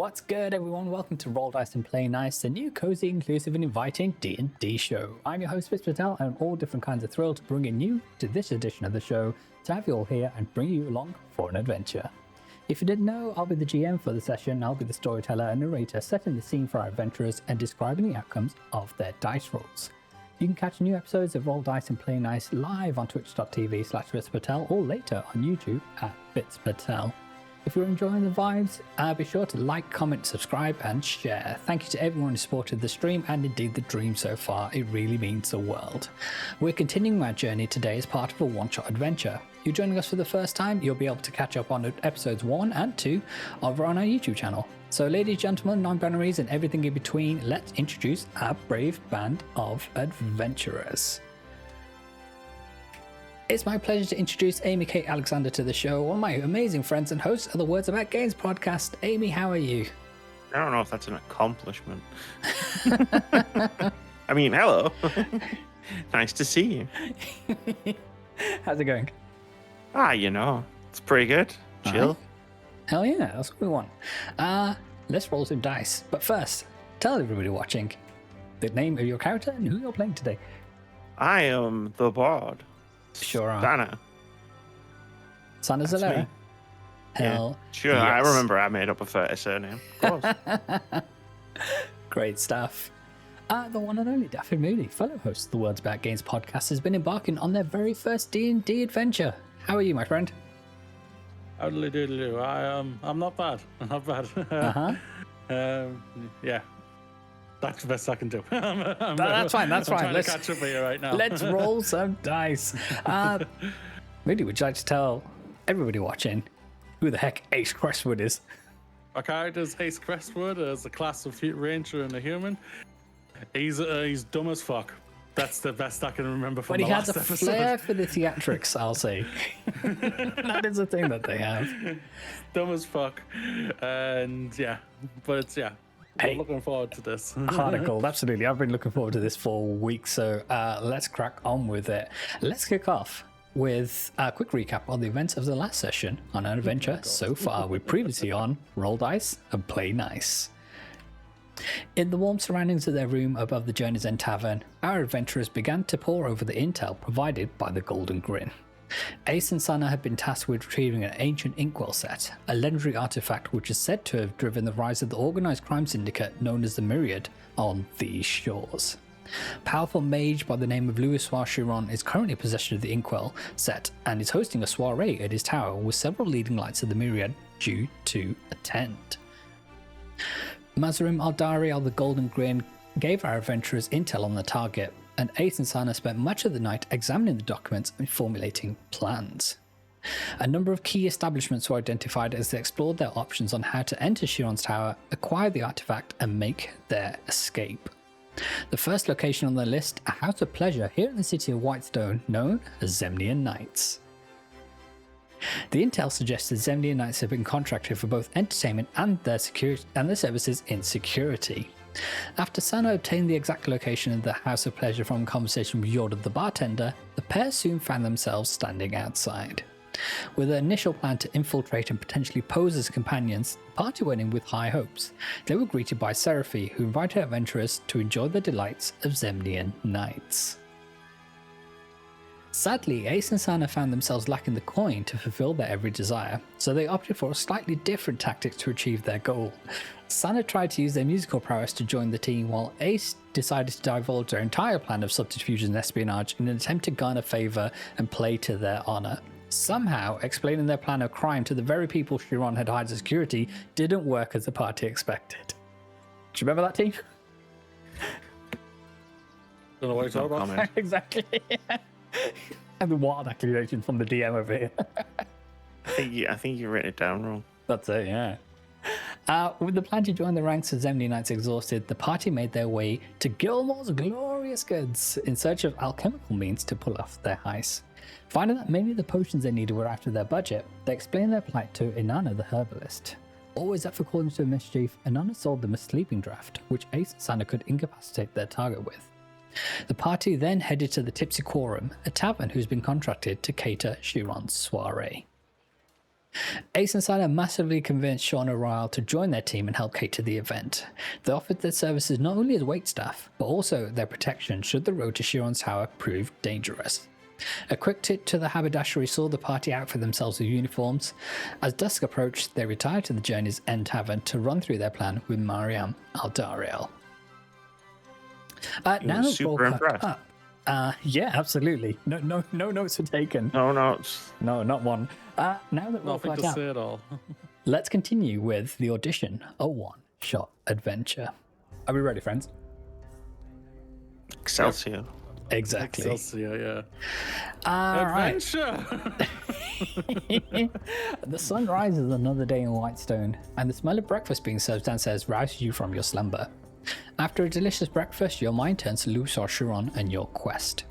What's good, everyone? Welcome to Roll Dice and Play Nice, the new cozy, inclusive, and inviting D&D show. I'm your host, Dafydd, and I'm all different kinds of thrilled to bring in you to this edition of the show to have you all here and bring you along for an adventure. If you didn't know, I'll be the GM for the session. I'll be the storyteller and narrator, setting the scene for our adventurers and describing the outcomes of their dice rolls. You can catch new episodes of Roll Dice and Play Nice live on twitch.tv/FitzPatel or later on YouTube at FitzPatel. If you're enjoying the vibes, be sure to like, comment, subscribe, and share. Thank you to everyone who supported the stream and indeed the dream so far. It really means the world. We're continuing our journey today as part of a one-shot adventure. If you're joining us for the first time, you'll be able to catch up on episodes 1 and 2 over on our YouTube channel. So ladies, gentlemen, non-binaries, and everything in between, let's introduce our brave band of adventurers. It's my pleasure to introduce Amy Kate Alexander to the show, one of my amazing friends and hosts of the Words About Games podcast. Amy, how are you? I don't know if that's an accomplishment. I mean, hello. Nice to see you. How's it going? It's pretty good. Chill. Right. Hell yeah, that's what we want. Let's roll some dice. But first, tell everybody watching the name of your character and who you're playing today. I am the bard. Sure are. Dana. Sana Zalera. Hell yeah. Sure, yes. I remember I made up a 30 surname. Of course. Great stuff. The one and only Dafydd Moody, fellow host of the Words About Games podcast, has been embarking on their very first D&D adventure. How are you, my friend? Howdly doodly. I'm not bad. I'm not bad. Yeah. That's the best I can do. That's fine. That's fine. Let's catch up with you right now. Let's roll some dice. Moody, would you like to tell everybody watching who the heck Ace Crestwood is? Our character is Ace Crestwood as a class of ranger and a human. He's dumb as fuck. That's the best I can remember from the last episode. But he has a flair for the theatrics, I'll say. That is a thing that they have. Dumb as fuck. And yeah, but it's, yeah. Hey, I'm looking forward to this. Hardicle, absolutely. I've been looking forward to this for weeks, so let's crack on with it. Let's kick off with a quick recap on the events of the last session on our adventure so far. We're previously on Roll Dice and Play Nice. In the warm surroundings of their room above the Journey's End Tavern, our adventurers began to pore over the intel provided by the Golden Grin. Ace and Sana had been tasked with retrieving an ancient inkwell set, a legendary artifact which is said to have driven the rise of the organised crime syndicate known as the Myriad on these shores. Powerful mage by the name of Louis Chiron is currently in possession of the inkwell set and is hosting a soiree at his tower with several leading lights of the Myriad due to attend. Mazarim Aldari of the Golden Grin gave our adventurers intel on the target, and Ace and Sana spent much of the night examining the documents and formulating plans. A number of key establishments were identified as they explored their options on how to enter Chiron's tower, acquire the artifact, and make their escape. The first location on the list, a house of pleasure here in the city of Whitestone, known as Zemnian Knights. The intel suggests that Zemnian Knights have been contracted for both entertainment and their services in security. After Sana obtained the exact location of the House of Pleasure from a conversation with Jordan the bartender, the pair soon found themselves standing outside. With an initial plan to infiltrate and potentially pose as companions, the party went in with high hopes. They were greeted by Seraphi, who invited adventurers to enjoy the delights of Zemnian Nights. Sadly, Ace and Sana found themselves lacking the coin to fulfill their every desire, so they opted for a slightly different tactic to achieve their goal. Sana tried to use their musical prowess to join the team, while Ace decided to divulge their entire plan of subterfuge and espionage in an attempt to garner favour and play to their honour. Somehow, explaining their plan of crime to the very people Chiron had hired as security didn't work as the party expected. Do you remember that, team? Don't know what you're talking about. Exactly. And the wild accusation from the DM over here. I think you written it down wrong. That's it, yeah. With the plan to join the ranks of Zemnian Knights exhausted, the party made their way to Gilmore's glorious goods in search of alchemical means to pull off their heist. Finding that many of the potions they needed were out of their budget, they explained their plight to Inanna the herbalist. Always up for calling to a mischief, Inanna sold them a sleeping draft, which Ace and Sana could incapacitate their target with. The party then headed to the Tipsy Quorum, a tavern who's been contracted to cater Chiron's soiree. Ace and Siler massively convinced Sean O'Reilly to join their team and help cater the event. They offered their services not only as waitstaff, but also their protection should the road to Chiron's tower prove dangerous. A quick tip to the haberdashery saw the party out for themselves with uniforms. As dusk approached, they retired to the Journey's End Tavern to run through their plan with Mariam Aldariel. Now super impressed. Yeah, absolutely. No notes were taken. No notes. No, not one. Now that we're Nothing flat to out, say at all. let's continue with the Audition, a one-shot adventure. Are we ready, friends? Excelsior. Exactly. Excelsior, yeah. All right. Adventure! The sun rises another day in Whitestone, and the smell of breakfast being served downstairs rouses you from your slumber. After a delicious breakfast, your mind turns to Luxor Chiron and your quest.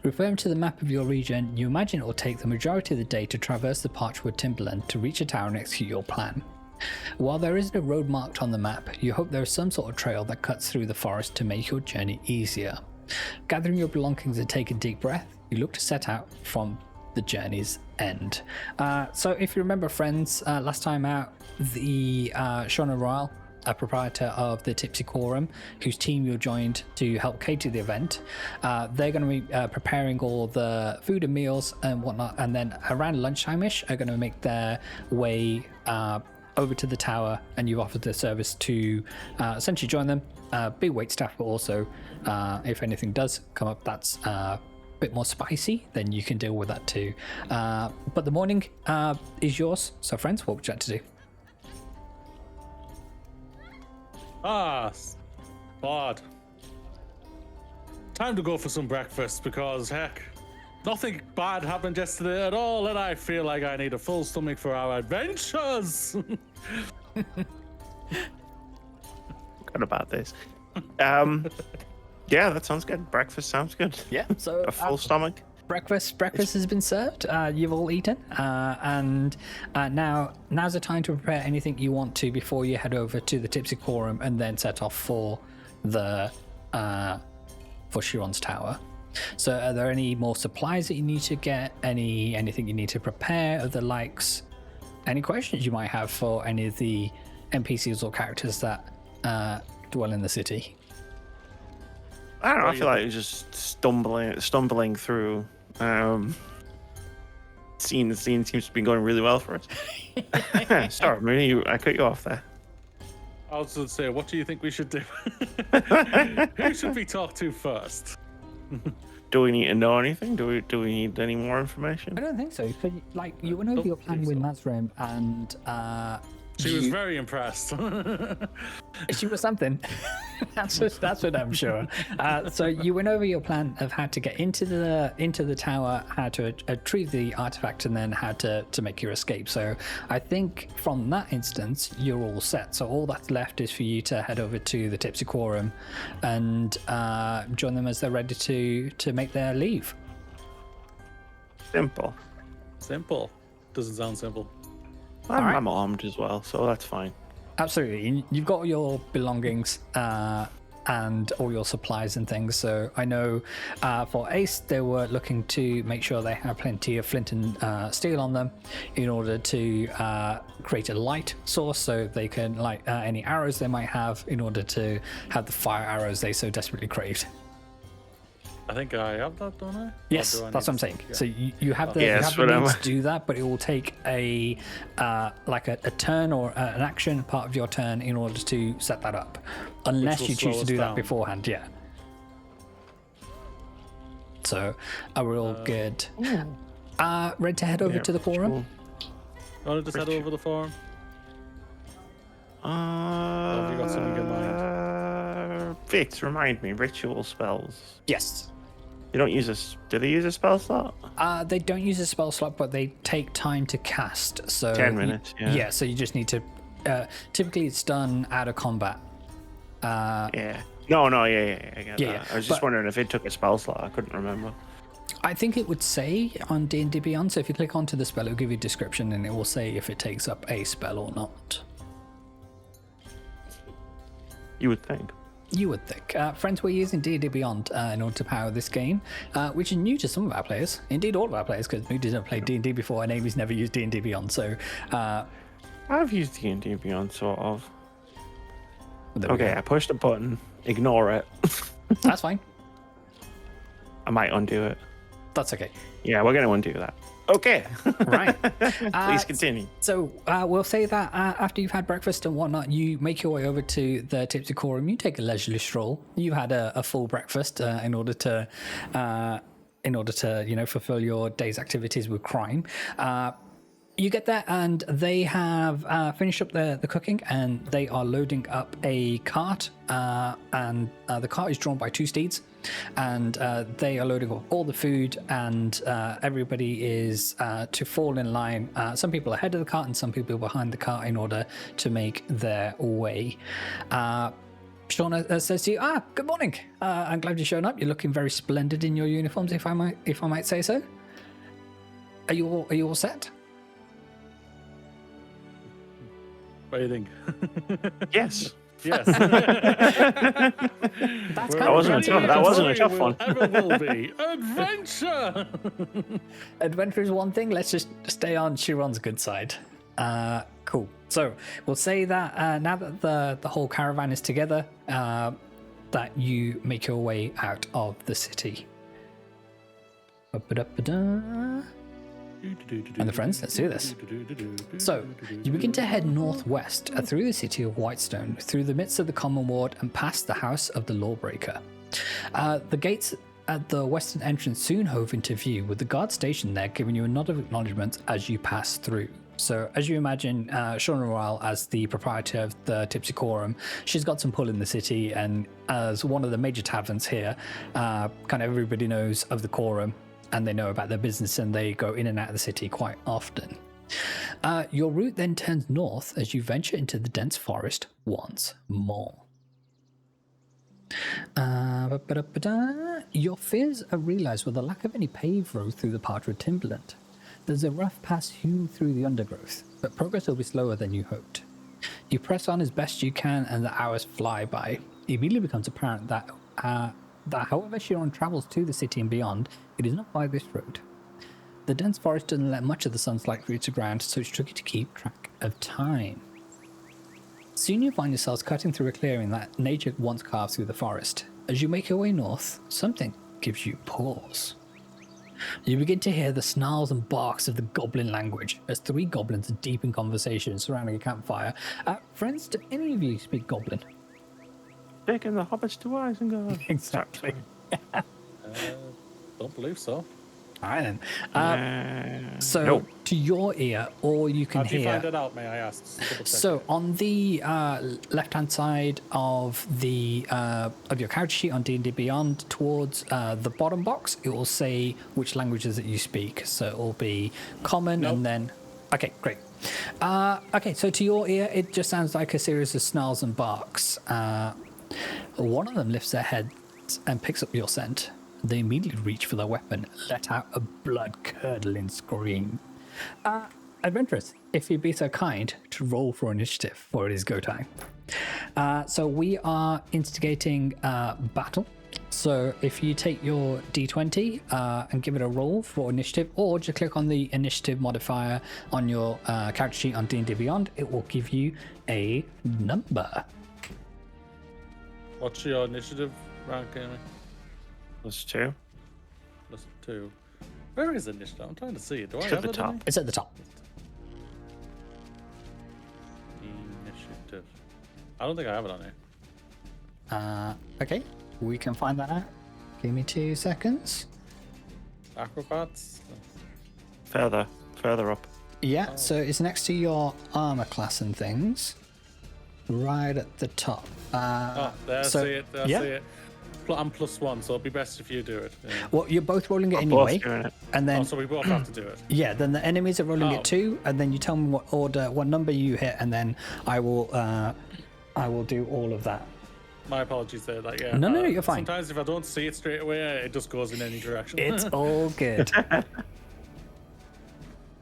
Referring to the map of your region, you imagine it will take the majority of the day to traverse the Parchwood Timberland to reach a tower and execute your plan. While there isn't a road marked on the map, you hope there is some sort of trail that cuts through the forest to make your journey easier. Gathering your belongings and take a deep breath, you look to set out from the journey's end. So if you remember, friends, last time out, the Sean O'Reilly, a proprietor of the Tipsy Quorum, whose team you joined to help cater the event, they're going to be preparing all the food and meals and whatnot, and then around lunchtime-ish are going to make their way over to the tower, and you've offered the service to essentially join them, be waitstaff, but also if anything does come up that's a bit more spicy, then you can deal with that too. But the morning is yours. So friends, what would you like to do? Bard. Time to go for some breakfast because, heck, nothing bad happened yesterday at all, and I feel like I need a full stomach for our adventures. Forgot about this. Yeah, that sounds good. Breakfast sounds good. Yeah, so A full stomach. breakfast has been served. You've all eaten, and now's the time to prepare anything you want to before you head over to the Tipsy Quorum and then set off for the for Chiron's tower. So are there any more supplies that you need to get? Anything you need to prepare of the likes? Any questions you might have for any of the NPCs or characters that dwell in the city? I don't know. I feel like just stumbling through. Scene seems to be going really well for us. Sorry, Moody, I cut you off there. I was going to say, what do you think we should do? Who should we talk to first? Do we need to know anything? Do we need any more information? I don't think so. Like you went over your plan with Nazrim, and she was very impressed. she was something. that's what I'm sure. So you went over your plan of how to get into the tower, how to retrieve the artifact, and then how to make your escape. So I think from that instance, you're all set. So all that's left is for you to head over to the Tipsy Quorum and join them as they're ready to make their leave. Simple. Simple. Doesn't sound simple. I'm armed as well, so that's fine. Absolutely. You've got all your belongings and all your supplies and things. So I know for Ace, they were looking to make sure they have plenty of flint and steel on them in order to create a light source so they can light any arrows they might have in order to have the fire arrows they so desperately craved. I think I have that, don't I? Yes, Or do I that's what I'm need saying. to- So you have the, Yes, you have the means whatever. to do that, but it will take a turn or an action part of your turn in order to set that up, unless will you choose slow to us do that down. beforehand. Yeah. So are we all good? Ready to head over to the forum? Want to just head over the forum? have you got something in mind? Vix, remind me, ritual spells. Yes. You don't use do they use a spell slot? They don't use a spell slot, but they take time to cast. So 10 minutes, yeah. So you just need to. Typically, it's done out of combat. Yeah. No, yeah. I get Yeah, that. yeah, I was just but- wondering if it took a spell slot. I couldn't remember. I think it would say on D&D Beyond. So if you click onto the spell, it'll give you a description, and it will say if it takes up a spell or not. You would think. You would think. Friends, we're using D&D Beyond in order to power this game, which is new to some of our players. Indeed, all of our players, because Moody didn't play D&D before, and Amy's never used D&D Beyond. So, I've used D&D Beyond, sort of. there we Okay, go. I pushed a button. Ignore it. That's fine. I might undo it. That's okay. Yeah, we're going to undo that. Okay. Right. Please continue. So we'll say that after you've had breakfast and whatnot, you make your way over to the Tipsy Quorum. You take a leisurely stroll. You had a full breakfast in order to fulfill your day's activities with crime. You get there and they have finished up the cooking, and they are loading up a cart, and the cart is drawn by 2 steeds, and they are loading up all the food, and everybody is to fall in line. Some people ahead of the cart and some people behind the cart in order to make their way. Shauna says to you, good morning. I'm glad you've shown up. You're looking very splendid in your uniforms, if I might say so. Are you all set? What do you think? Yes. Yes. That's That wasn't a tough one. Ever will be adventure. Adventure is one thing. Let's just stay on Chiron's good side. Cool. So we'll say that now that the whole caravan is together, that you make your way out of the city. Ba-ba-da-ba-da. And the friends, let's do this. So, you begin to head northwest through the city of Whitestone, through the midst of the Common Ward, and past the House of the Lawbreaker. The gates at the western entrance soon hove into view, with the guard stationed there giving you a nod of acknowledgement as you pass through. So, as you imagine, Shauna Royal, as the proprietor of the Tipsy Quorum, she's got some pull in the city, and as one of the major taverns here, kind of everybody knows of the Quorum, and they know about their business, and they go in and out of the city quite often. Your route then turns north as you venture into the dense forest once more. Your fears are realised with the lack of any paved road through the Partridge Timberland. There's a rough pass hewn through the undergrowth, but progress will be slower than you hoped. You press on as best you can, and the hours fly by. It immediately becomes apparent that however Chiron travels to the city and beyond, it is not by this road. The dense forest doesn't let much of the sun's light reach the ground, so it's tricky to keep track of time. Soon you find yourselves cutting through a clearing that nature once carved through the forest. As you make your way north, something gives you pause. You begin to hear the snarls and barks of the goblin language as 3 goblins are deep in conversation surrounding a campfire. Friends, do any of you speak goblin? Taking the hobbits to Isengard. Exactly. Don't believe so. All right then. So Nope. to your ear, all you can How do you hear. find it out, may I ask? So on the left-hand side of your character sheet on D&D Beyond, towards the bottom box, it will say which languages that you speak. So it will be common, Nope. and then okay, great. Okay, so to your ear, it just sounds like a series of snarls and barks. One of them lifts their head and picks up your scent. They immediately reach for their weapon, let out a blood-curdling scream. Adventurers, if you'd be so kind to roll for initiative, for it is go time. So we are instigating battle. So if you take your d20 and give it a roll for initiative, or just click on the initiative modifier on your character sheet on D&D Beyond, it will give you a number. What's your initiative rank, Amy? That's 2. Plus 2. Where is initiative? I'm trying to see it. Do I It's have at the it? top. It's at the top. Initiative. I don't think I have it on here. Okay, we can find that out. Give me 2 seconds. Acrobats. Further up. Yeah, so it's next to your armor class and things. Right at the top. There, so- I see it. There, yeah. I see it. I'm +1, so it'd be best if you do it. Yeah. Well, you're both rolling it Both anyway. doing it. And then, Oh, so we both have to do it. yeah, then the enemies are rolling Oh. it too. And then you tell me what number you hit, and then I will do all of that. My apologies there. Like, yeah. No, you're fine. Sometimes if I don't see it straight away, it just goes in any direction. It's all good.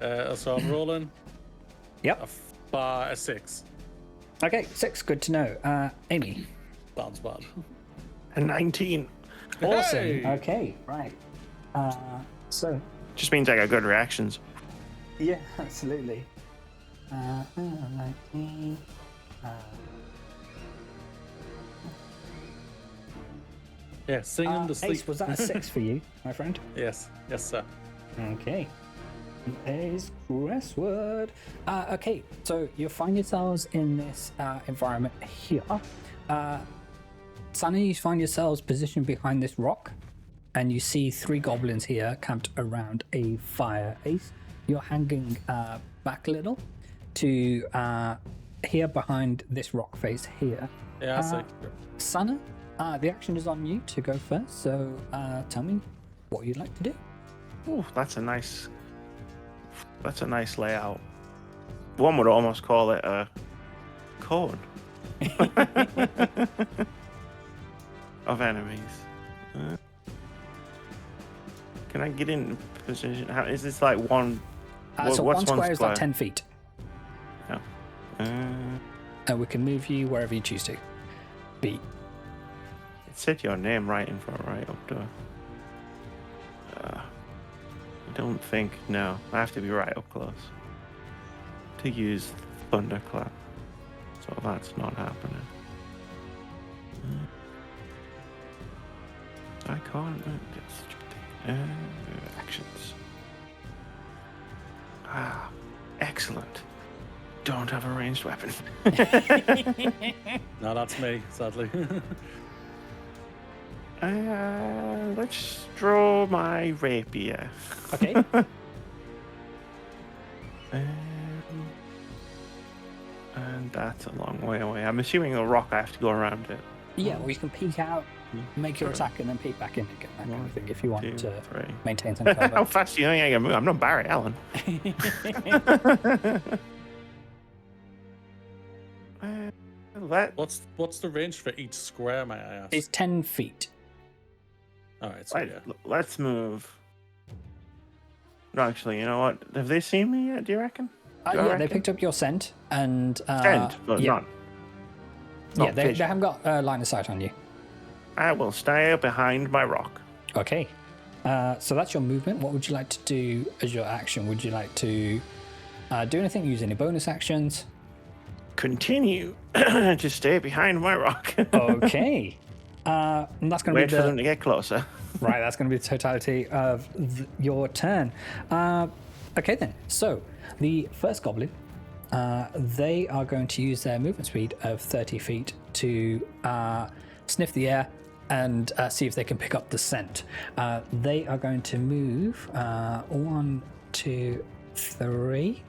So I'm rolling Yep. a 6. Okay, 6. Good to know. Amy. Sounds bad. A 19. Awesome. Hey! Okay, right. So, Just means I got good reactions. yeah, absolutely. 19. Yeah, singing the sleep. Ace, was that a 6 for you, my friend? Yes, sir. Okay. Ace Crestwood. Okay, so you find yourselves in this environment here. Suddenly you find yourselves positioned behind this rock, and you see 3 goblins here camped around a fire. Ace, you're hanging back a little to here behind this rock face here. Yeah, I see. Sana, the action is on you to go first, so tell me what you'd like to do. Ooh, that's a nice layout. One would almost call it a cone of enemies. Can I get in position? How is this like one? So what's one square is like 10 feet. Yeah. And we can move you wherever you choose to be. It said your name right in front, right up there. I don't think. No, I have to be right up close to use thunderclap. So that's not happening. I can't. Actions. Ah, excellent. Don't have a ranged weapon. No, that's me, sadly. Let's draw my rapier. Okay. And that's a long way away. I'm assuming a rock, I have to go around it. Yeah, or you can peek out, make your attack, and then peek back in again, that kind of thing, if you want 2, to 3. maintain some How cover. fast do you think I can move? I'm not Barry Allen. What's the range for each square, may I ask? It's 10 feet. All right, so yeah. Let's move. No, actually, you know what? Have they seen me yet, do you reckon? Yeah, reckon? they picked up your scent, and... Scent, but yeah. not Yeah, they vision. haven't got a line of sight on you. I will stay behind my rock. Okay. So that's your movement. What would you like to do as your action? Would you like to do anything, use any bonus actions? Continue to stay behind my rock. Okay. And that's going to be Wait for them to get closer. Right, that's going to be the totality of your turn. Okay then, so the first goblin, they are going to use their movement speed of 30 feet to sniff the air and see if they can pick up the scent. They are going to move 1, 2, 3.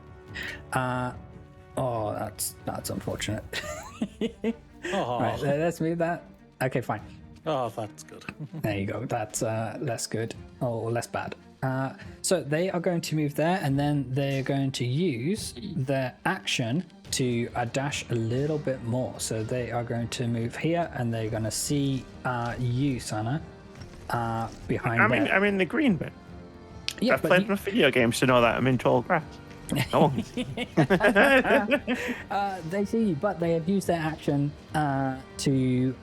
Oh, that's unfortunate. Oh, Right, let's move that. Okay, fine. oh, that's good. There you go. That's less good or less bad. So they are going to move there, and then they're going to use their action to dash a little bit more. So they are going to move here, and they're going to see you, Sana, behind there. I'm in the green bit. Yeah, I've but played you- enough video games to know that I'm in tall grass. Oh, they see you, but they have used their action to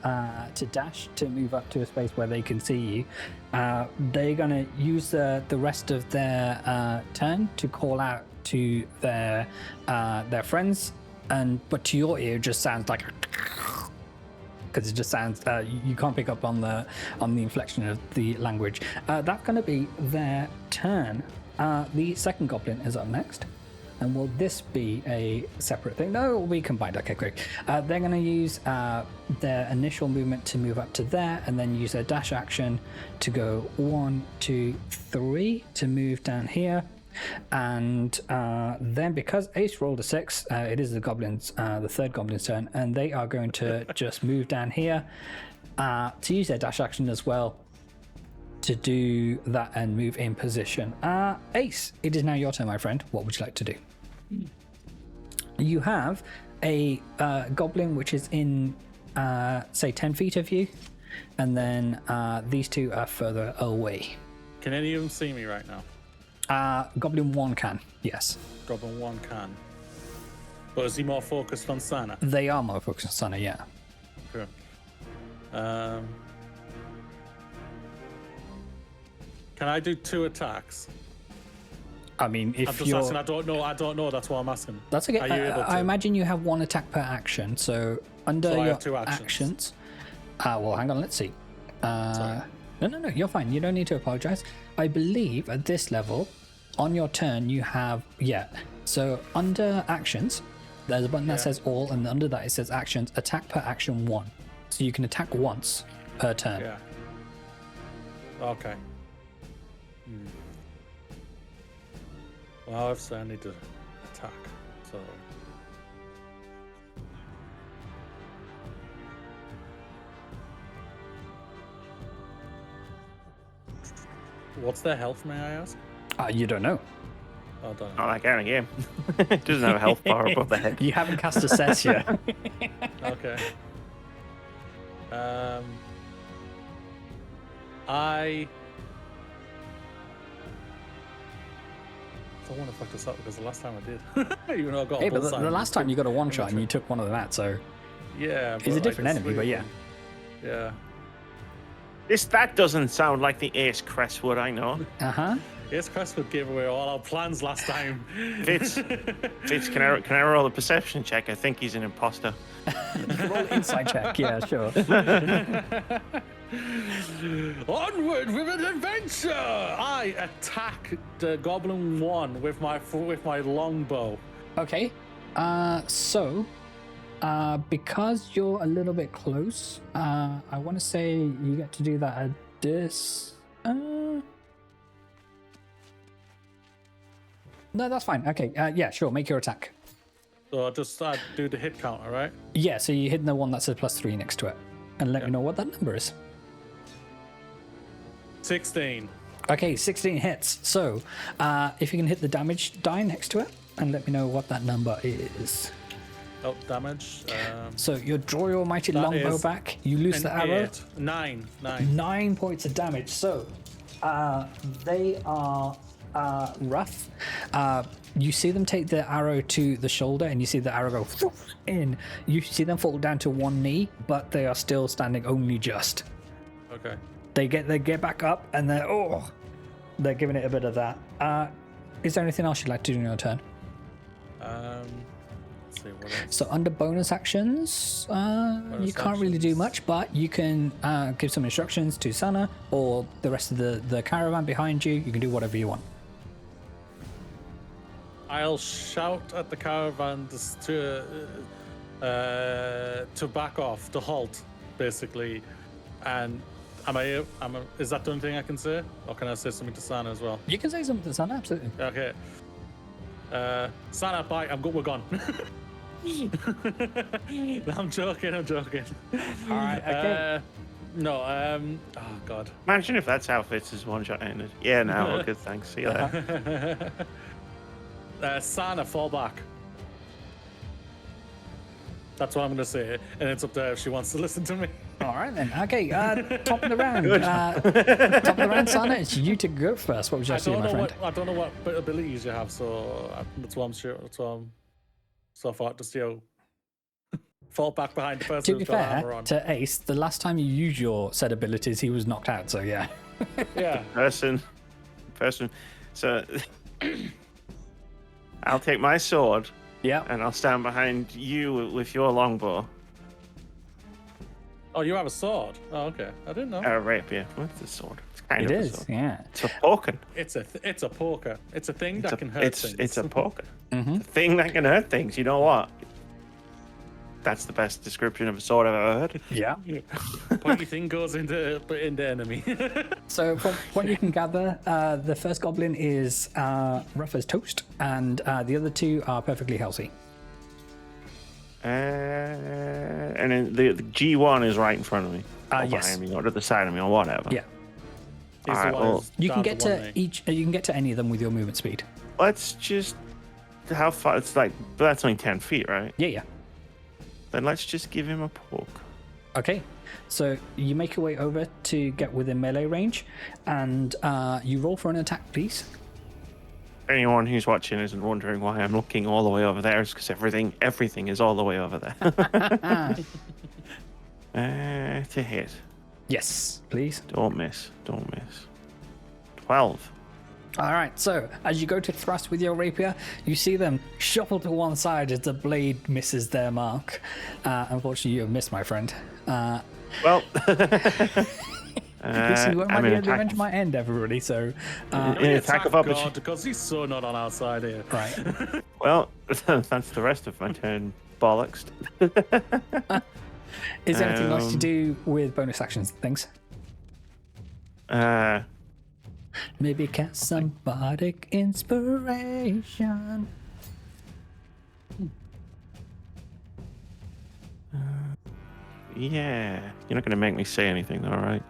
dash to move up to a space where they can see you. They're going to use the rest of their turn to call out to their friends, but to your ear, it just sounds like because it just sounds you can't pick up on the inflection of the language. That's going to be their turn. The second goblin is up next. And will this be a separate thing? No, it will be combined. Okay, great. They're going to use their initial movement to move up to there, and then use their dash action to go 1, 2, 3 to move down here. And then because Ace rolled a 6, it is the third goblin's turn, and they are going to just move down here to use their dash action as well to do that and move in position. Ace, it is now your turn, my friend. What would you like to do? You have a goblin which is in, say, 10 feet of you, and then these two are further away. Can any of them see me right now? Goblin 1 can, yes. Goblin 1 can. But is he more focused on Sana? They are more focused on Sana, yeah. Sure. Can I do 2 attacks? I mean, I'm if just you're... asking. I don't know. That's why I'm asking. That's okay. Are you able to? I imagine you have 1 attack per action. So under So I your have 2 actions. well, hang on. Let's see. Sorry. No. You're fine. You don't need to apologize. I believe at this level, on your turn, you have So under actions, there's a button that says all, and under that it says actions. Attack per action 1. So you can attack once per turn. Yeah. Okay. Well, obviously I need to attack. So. What's their health, may I ask? You don't know. Oh, don't know. Not that kind of game. It doesn't have a health bar above the head. You haven't cast assess yet. Okay. I don't want to fuck this up because the last time I did, even though I got. Hey, a but bullseye, the last time you got a one shot and you took one of that, so yeah, he's a different enemy, but yeah. Yeah. That doesn't sound like the Ace Crestwood I know. Yes, Crestwood gave away all our plans last time. Fitz, can I roll a perception check? I think he's an imposter. Roll inside check, yeah, sure. Onward with an adventure! I attack the Goblin 1 with my longbow. Okay, so because you're a little bit close, I want to say you get to do that at this. No, that's fine. Okay, yeah, sure. Make your attack. So I'll just do the hit counter, right? Yeah, so you hit the one that says +3 next to it, and let me know what that number is. 16. Okay, 16 hits. So, if you can hit the damage die next to it, and let me know what that number is. Oh, damage. So you draw your mighty That longbow is back. You loose the arrow. 8. 9. 9 points of damage. So, they are rough. You see them take the arrow to the shoulder, and you see the arrow go in. You see them fall down to one knee, but they are still standing only just. Okay. They get back up, and they're giving it a bit of that. Is there anything else you'd like to do in your turn? Let's see what else. So under bonus actions, you can't really do much, but you can give some instructions to Sana or the rest of the caravan behind you. You can do whatever you want. I'll shout at the caravan to back off, to halt, basically. And is that the only thing I can say, or can I say something to Sana as well? You can say something to Sana, absolutely. Okay. Sana, bye. We're gone. I'm joking. All right. Okay. No. Oh God. Imagine if that's how Fitz's one shot ended. Yeah, no, we're good, thanks. See you later. Sana, fall back. That's what I'm going to say, and it's up to her if she wants to listen to me. All right then. Okay. Top of the round. Top of the round, Sana. It's you to go first. What would you have to do, my friend? I don't know what abilities you have, so that's what I'm sure. So far, just fall back behind the person To be who's got a hammer fair on. to Ace, the last time you used your said abilities, he was knocked out. So yeah. Yeah. Person. So I'll take my sword. Yeah. And I'll stand behind you with your longbow. Oh, you have a sword. Oh, okay. I didn't know. Rapier. What's the sword? It's kind It of a is. sword. Yeah. It's a poker. It's a poker. It's a thing that can hurt things. It's a poker. Mm-hmm. It's a thing that can hurt things. You know what? That's the best description of a sword I've ever heard. Yeah. Pointy thing goes into enemy. So from what you can gather, the first goblin is rough as toast, and the other two are perfectly healthy. And then the G1 is right in front of me. Or Yes. behind me, or to the side of me, or whatever. Yeah. He's the Alright, one well, who's You can down get one to knee. each. You can get to any of them with your movement speed. Let's just... How far? It's like... But that's only 10 feet, right? Yeah. Then let's just give him a poke. Okay. So you make your way over to get within melee range, and you roll for an attack, please. Anyone who's watching isn't wondering why I'm looking all the way over there. It's because everything is all the way over there. To hit. Yes, please. Don't miss. 12. All right, so as you go to thrust with your rapier, you see them shuffle to one side as the blade misses their mark. Unfortunately, you have missed, my friend. Well, This is where I mean, the attack adventure might end, everybody. So, in attack of opportunity. God, because he's so not on our side here. right. Well, that's the rest of my turn. Bollocks. Is there anything else to do with bonus actions and things? Maybe cast some bardic inspiration. Yeah, you're not going to make me say anything, though, right?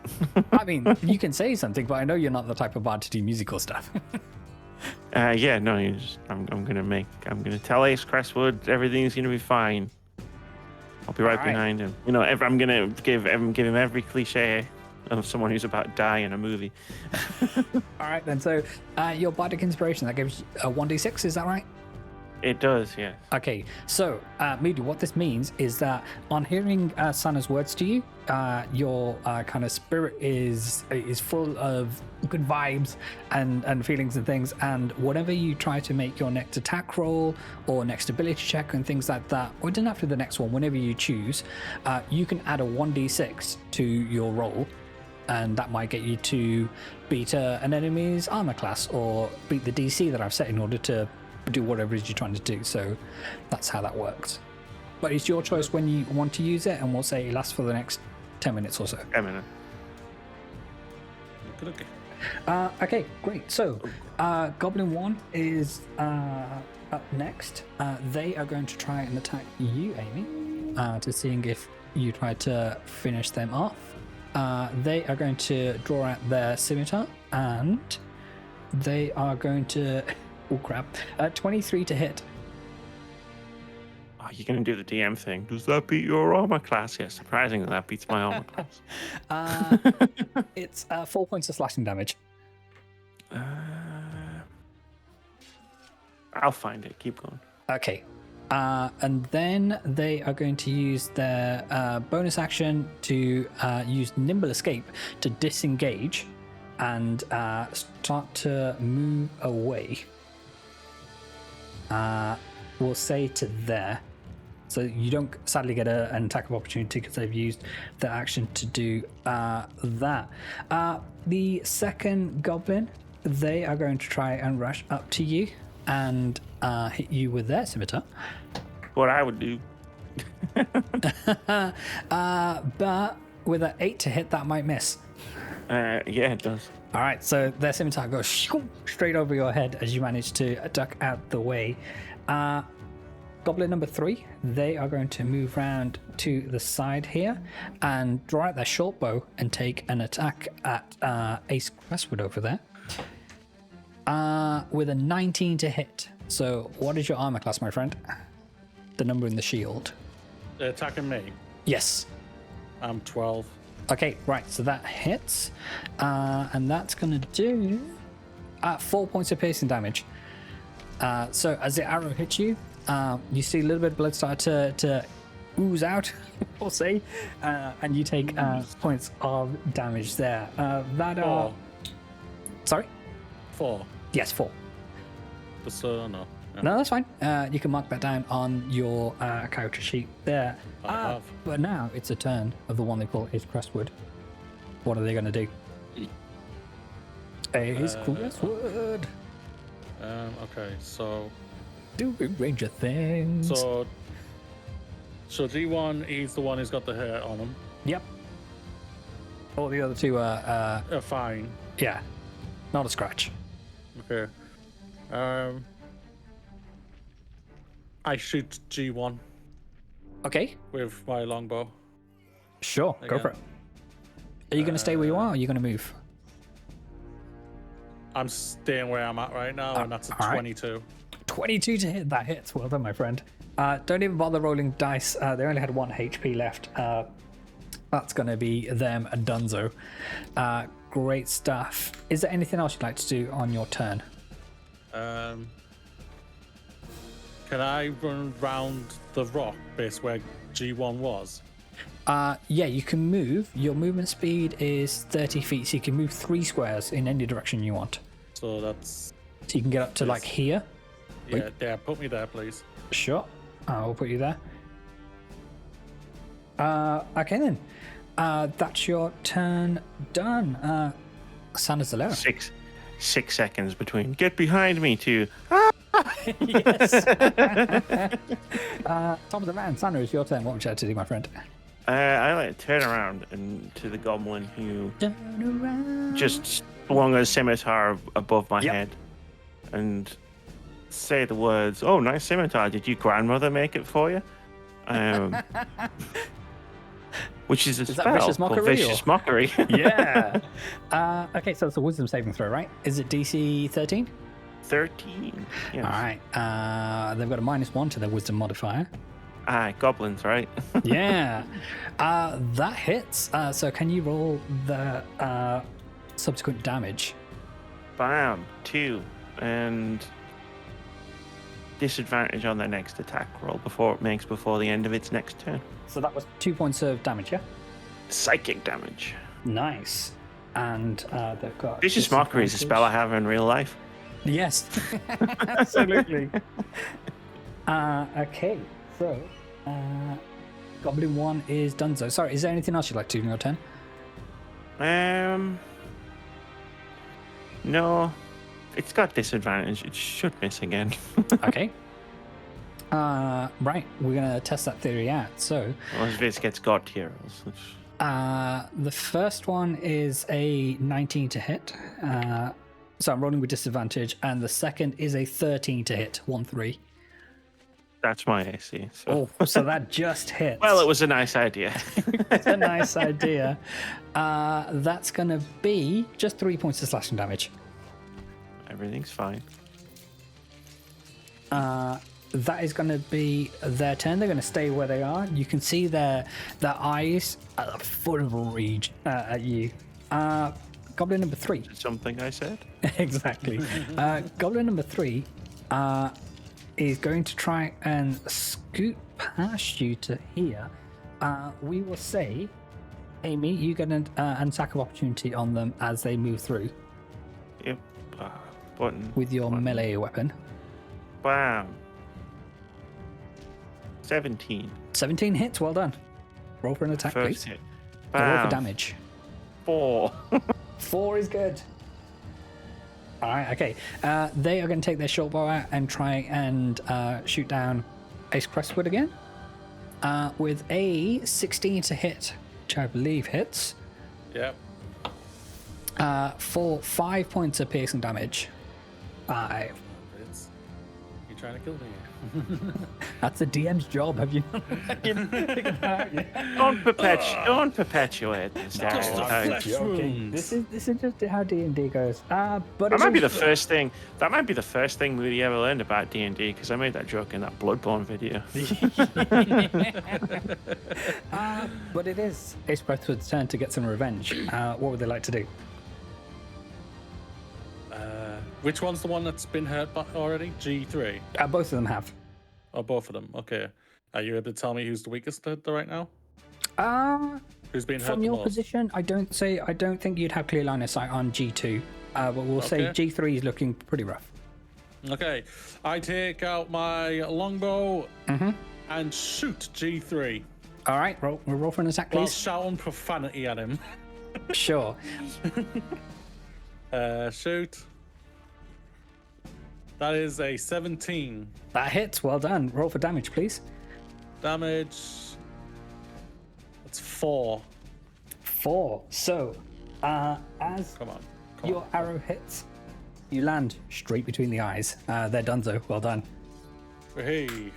I mean, you can say something, but I know you're not the type of bard to do musical stuff. Yeah, no, I'm gonna tell Ace Crestwood everything's gonna be fine. I'll be right All right. behind him. You know, I'm gonna give him every cliche of someone who's about to die in a movie. All right, then. So, your bardic inspiration, that gives you a 1d6, is that right? It does, yeah. Okay, so Moody, what this means is that on hearing Sana's words to you, your kind of spirit is full of good vibes and feelings and things, and whatever you try to make your next attack roll or next ability check and things like that, or then after the next one, whenever you choose, you can add a 1d6 to your roll, and that might get you to beat an enemy's armor class or beat the DC that I've set in order to do whatever it is you're trying to do. So that's how that works. But it's your choice when you want to use it, and we'll say it lasts for the next 10 minutes or so. 10 minutes. Okay, great. So Goblin 1 is up next. They are going to try and attack you, Amy, to seeing if you try to finish them off. They are going to draw out their scimitar, and they are going to oh crap, 23 to hit. Oh, you're gonna do the DM thing. Does that beat your armor class? Yeah, surprisingly, that beats my armor class. It's 4 points of slashing damage. I'll find it. Keep going. Okay. And then they are going to use their bonus action to use Nimble Escape to disengage and start to move away. We'll say to there. So you don't sadly get an attack of opportunity because they've used the action to do that. The second goblin, they are going to try and rush up to you and hit you with their scimitar. What I would do. But with an 8 to hit, that might miss. Yeah, it does. All right, so their scimitar goes straight over your head as you manage to duck out the way. Goblin number 3, they are going to move round to the side here and draw out their short bow and take an attack at Ace Crestwood over there with a 19 to hit. So what is your armor class, my friend? The number in the shield. They're attacking me. Yes. I'm 12. Okay, right, so that hits, and that's going to do 4 points of piercing damage. So as the arrow hits you, you see a little bit of blood start to ooze out, we'll say, and you take points of damage there. That are... 4. Sorry? 4. Yes, 4. Just so no. Yeah. No, that's fine. You can mark that down on your character sheet there. I have. But now it's a turn of the one they call Ace Crestwood. What are they going to do? Ace Crestwood. Okay, so Doing Ranger things. so G1, he's the one who's got the hurt on him. Yep. All the other two are, Fine. yeah, not a scratch. Okay. I shoot G1 Okay, with my longbow. sure, go Again. for it. Are you going to stay where you are, or are you going to move? I'm staying where I'm at right now, and that's a all right. 22. 22 to hit, that hits. Well done, my friend. Don't even bother rolling dice. They only had 1 HP left. That's going to be them and Dunzo. Great stuff. Is there anything else you'd like to do on your turn? Can I run round the rock base where G1 was? Yeah, you can move. Your movement speed is 30 feet, so you can move 3 squares in any direction you want. So that's... So you can get up to like here. Yeah, there. Put me there, please. Sure. I'll put you there. Okay then. That's your turn done. Santa Zalera. 6 seconds between get behind me to Yes. Top of the round. Santa, it's your turn. What would you like to do, my friend? I like turn around and to the goblin who Turn around. just swung a scimitar above my Yep. head and say the words, "Oh, nice scimitar. Did your grandmother make it for you?" Which is a that spell vicious called mockery, vicious or- mockery. Yeah. Okay, so it's a wisdom saving throw, right? Is it DC 13? 13. Yes. All right. They've got a -1 to their wisdom modifier. Goblins, right? Yeah. That hits. So can you roll the subsequent damage? Bam, 2, and disadvantage on their next attack roll before the end of its next turn. So that was 2 points of damage, yeah? Psychic damage. Nice. And they've got... Vicious mockery is a spell I have in real life. Yes. Absolutely. Okay, so... Goblin 1 is done. So sorry, is there anything else you'd like to do in your turn? No. It's got disadvantage. It should miss again. Okay. Right, we're gonna test that theory out. So, Unless Viz gets god heroes. Which... the first one is a 19 to hit. So I'm rolling with disadvantage, and the second is a 13 to hit. 1-3. That's my AC. So. Oh, so that just hits. Well, it was a nice idea. It's a nice idea. That's gonna be just 3 points of slashing damage. Everything's fine. That is going to be their turn. They're going to stay where they are. You can see their eyes are full of rage at you. Goblin number 3. Something I said? Exactly. Goblin number 3 is going to try and scoot past you to here. We will say, Amy, you get an attack of opportunity on them as they move through Yep. Button. with your Button. melee weapon. Bam. 17. 17 hits. Well done. Roll for an attack, First please. hit. Roll for Bam. damage. 4. 4 is good. All right, okay. They are going to take their short bow out and try and shoot down Ace Crestwood again with a 16 to hit, which I believe hits, Yep. for 5 points of piercing damage. 5. It's... You trying to kill me? That's the DM's job. Have you not figured out yet? Don't perpetuate the Just a stereotype. flesh Joking. wound. This is just how D&D goes. But That might be the first thing. That might be the first thing Moody ever learned about D&D, because I made that joke in that Bloodborne video. But it is Ace Breathwood's turn to get some revenge. What would they like to do? Which one's the one that's been hurt already? G3? Both of them have. Oh, both of them. Okay. Are you able to tell me who's the weakest right now? Who's been hurt From the your most? position, I don't think you'd have clear line of sight on G2, but we'll say Okay. G3 is looking pretty rough. Okay. I take out my longbow and shoot G3 All right, we'll roll for an attack, while please. shouting profanity at him. Sure. Shoot. That is a 17. That hits. Well done. Roll for damage, please. Damage. That's 4. 4. So, as Come on. your arrow hits, you land straight between the eyes. They're donezo. Well done. Hey.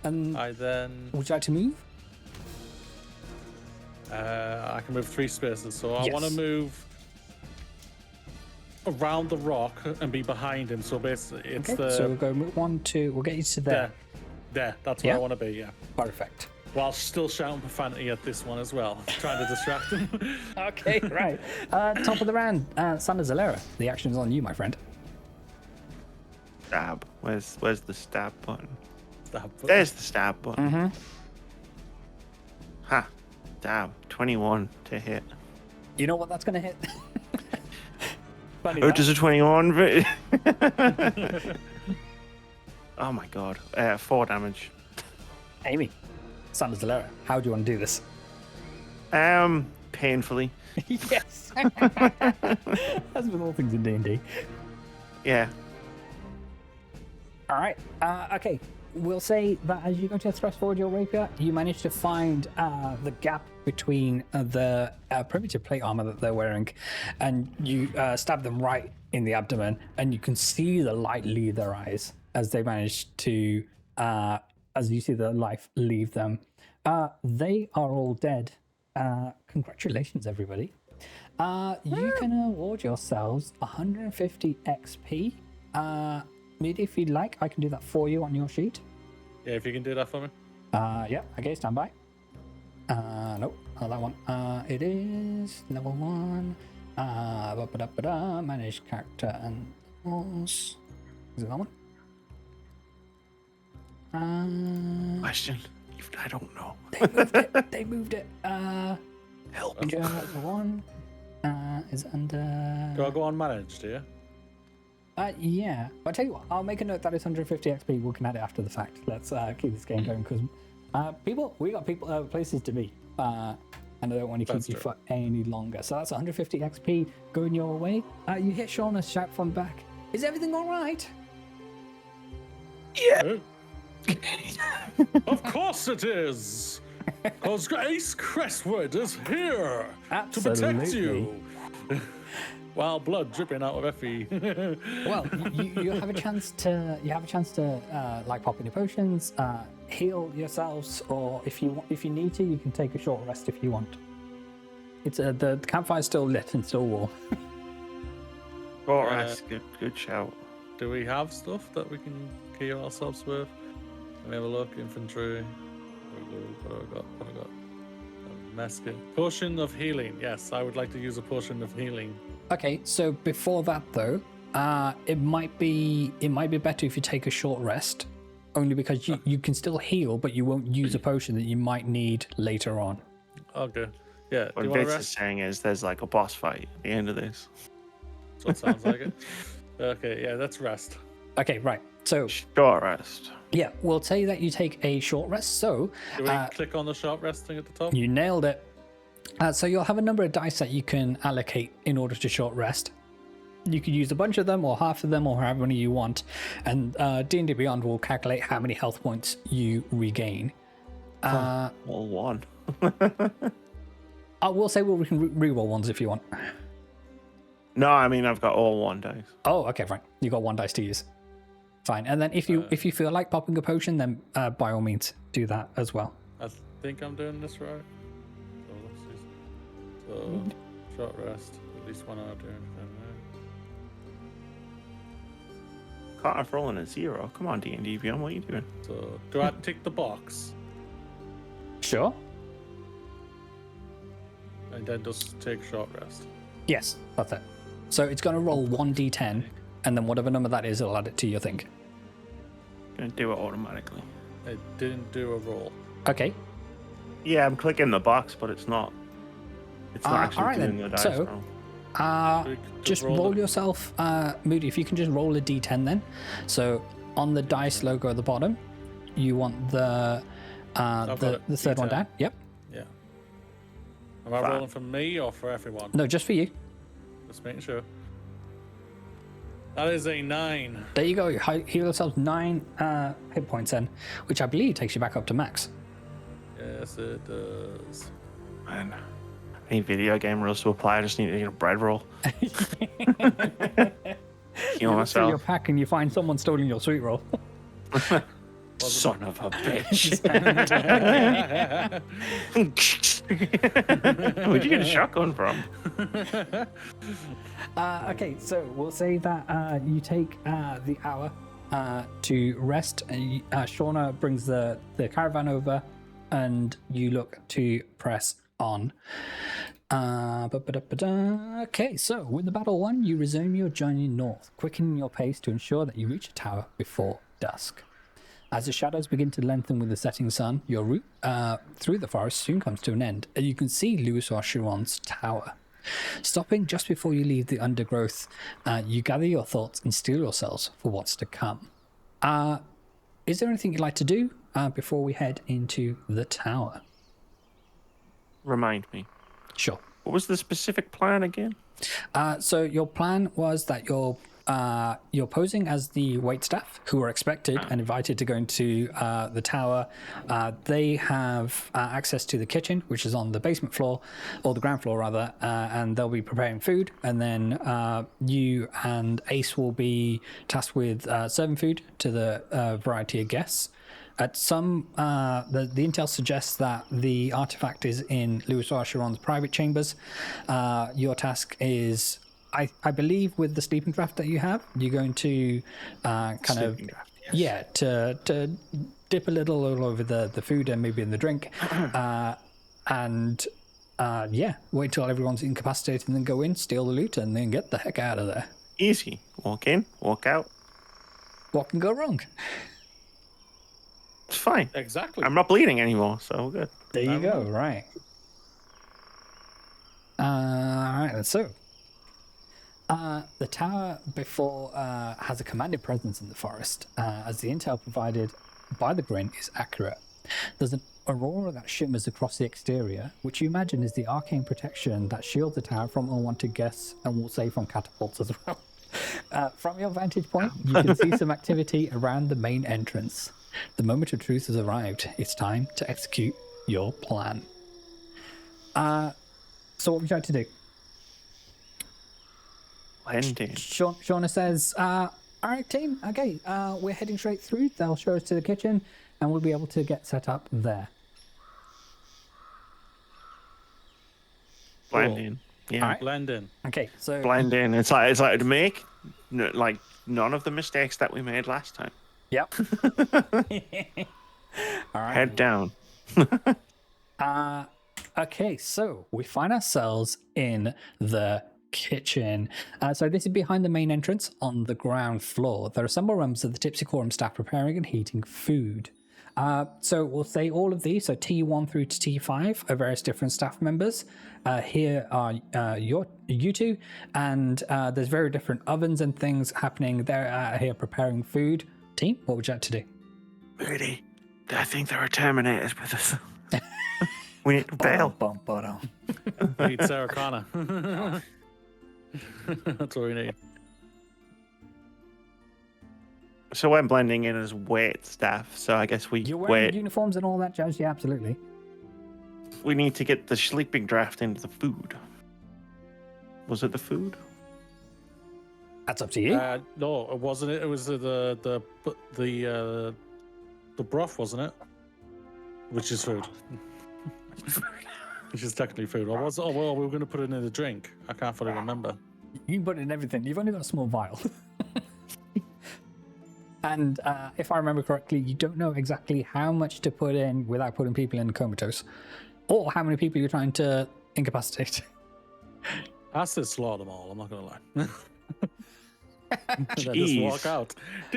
And I then would you like to move? I can move 3 spaces, so I Yes. want to move around the rock and be behind him. So basically, it's Okay. So we'll go 1, 2. We'll get you to there. there. That's where Yeah? I want to be. Yeah, Perfect. while still shouting profanity at this one as well, trying to distract him. Okay, right. Top of the round, Santa Zalera. The action's on you, my friend. Stab. Where's the stab button? Stab. There's the stab button. Ha! Damn, 21 to hit. You know what that's going to hit? Funny Oh, that. does a 21? Oh my god. 4 damage. Amy, Sanders Delera, how do you want to do this? Painfully. Yes. As with all things in D&D. Yeah. All right. Okay. We'll say that as you go to thrust forward your rapier, you manage to find the gap between the primitive plate armor that they're wearing, and you stab them right in the abdomen, and you can see the light leave their eyes as they manage to, as you see the life leave them. They are all dead. Congratulations, everybody. You can award yourselves 150 XP. Moody, if you'd like, I can do that for you on your sheet. Yeah, if you can do that for me. Yeah, okay, stand by. Nope, not that one. It is level 1. Manage character and laws. Is it that one? Question. I don't know. They moved it. Help. Level 1 is under. Do I go on manage, do you? Yeah. But I tell you what, I'll make a note that it's 150 XP. We can add it after the fact. Let's keep this game going because we got places to be. And I don't want to keep you for any longer. So that's 150 XP going your way. You hear Shauna shout from back. Is everything all right? Yeah. Of course it is. Because Ace Crestwood is here to protect you. While blood dripping out of Effie. Well, you have a chance to like pop in your potions, heal yourselves, or if you need to, you can take a short rest if you want. It's the campfire's still lit and still warm. Short rest, good shout. Do we have stuff that we can heal ourselves with? Let me have a look. Infantry. What have I got? A Mesket. Potion of healing. Yes, I would like to use a potion of healing. Okay, so before that though, it might be better if you take a short rest, only because you can still heal, but you won't use a potion that you might need later on. Okay. Yeah. What Vince is saying is there's like a boss fight at the end of this. So it sounds like it. Okay, yeah, that's rest. Okay, right. So short rest. Yeah, we'll say that you take a short rest. So do we click on the short rest thing at the top? You nailed it. So you'll have a number of dice that you can allocate in order to short rest. You can use a bunch of them or half of them or however many you want. And D&D Beyond will calculate how many health points you regain. All one. I will say we can reroll ones if you want. No, I mean I've got all 1 dice. Oh, okay, fine. You got 1 dice to use. Fine. And then if you feel like popping a potion, then by all means do that as well. I think I'm doing this right. So short rest. At least 1 hour doing it. Carter rolling a 0. Come on, D&D Beyond, what are you doing? So do I tick the box? Sure. And then just take short rest. Yes, that's it. So it's going to roll 1d10, and then whatever number that is, it'll add it to your thing. Gonna do it automatically. It didn't do a roll. Okay. Yeah, I'm clicking the box, but it's not. It's not actually doing the dice roll. Just roll yourself, Moody. If you can just roll a d10, then. So on the dice logo at the bottom, you want the third one down. Yep. Yeah. Am I rolling for me or for everyone? No, just for you. Just making sure. That is a 9. There you go. You heal yourself 9 hit points then, which I believe takes you back up to max. Yes, it does. Man, any video game rules to apply? I just need to get a bread roll. Heal myself. Your pack and you find someone stealing your sweet roll. Son of a bitch. Where'd you get a shotgun from? Okay, so we'll say that you take the hour to rest. Shauna brings the caravan over, and you look to press on. Okay, so with the battle won, you resume your journey north, quickening your pace to ensure that you reach a tower before dusk. As the shadows begin to lengthen with the setting sun, your route through the forest soon comes to an end, and you can see Louis Chiron's tower. Stopping just before you leave the undergrowth, you gather your thoughts and steel yourselves for what's to come. Is there anything you'd like to do before we head into the tower? Remind me. Sure. What was the specific plan again? So your plan was that you're posing as the waitstaff who are expected and invited to go into the tower. They have access to the kitchen, which is on the basement floor, or the ground floor rather, and they'll be preparing food. And then you and Ace will be tasked with serving food to the variety of guests. At some, the intel suggests that the artifact is in Louis Chiron's private chambers. Your task is, I believe, with the sleeping draft that you have, you're going to to dip a little all over the food and maybe in the drink, wait till everyone's incapacitated and then go in, steal the loot, and then get the heck out of there. Easy. Walk in, walk out. What can go wrong? It's fine. Exactly. I'm not bleeding anymore, so we're good. There you go. Right. All right. So. The tower before has a commanding presence in the forest, as the intel provided by the Grin is accurate. There's an aurora that shimmers across the exterior, which you imagine is the arcane protection that shields the tower from unwanted guests and will say from catapults as well. From your vantage point, you can see some activity around the main entrance. The moment of truth has arrived. It's time to execute your plan. So what would you like to do? Shauna says, all right, team, okay, we're heading straight through. They'll show us to the kitchen, and we'll be able to get set up there. Blend in. Yeah. Right. Blend in. Okay, so... Blend in. It's like to make, like, none of the mistakes that we made last time. Yep. All right. Head down. Okay, so we find ourselves in the kitchen. So this is behind the main entrance on the ground floor. There are several members of the Tipsy Quorum staff preparing and heating food. So we'll say all of these, so T1 through to T5 are various different staff members. Here are you two, and there's very different ovens and things happening. They're here preparing food. Team, what would you like to do? Moody, I think there are Terminators with us. We need to bail. We need Sarah Connor. That's what we need. So we're blending in as wait staff, so I guess You're wearing uniforms and all that jazz? Yeah, absolutely. We need to get the sleeping draft into the food. Was it the food? That's up to you. No, it wasn't. It was the broth, wasn't it? Which is food. Which is technically food. Or was? Oh well, we were going to put it in the drink. I can't fully remember. You can put it in everything. You've only got a small vial. And if I remember correctly, you don't know exactly how much to put in without putting people in comatose, or how many people you're trying to incapacitate. I said slaughter them all. I'm not going to lie. And then Jeez. just walk out.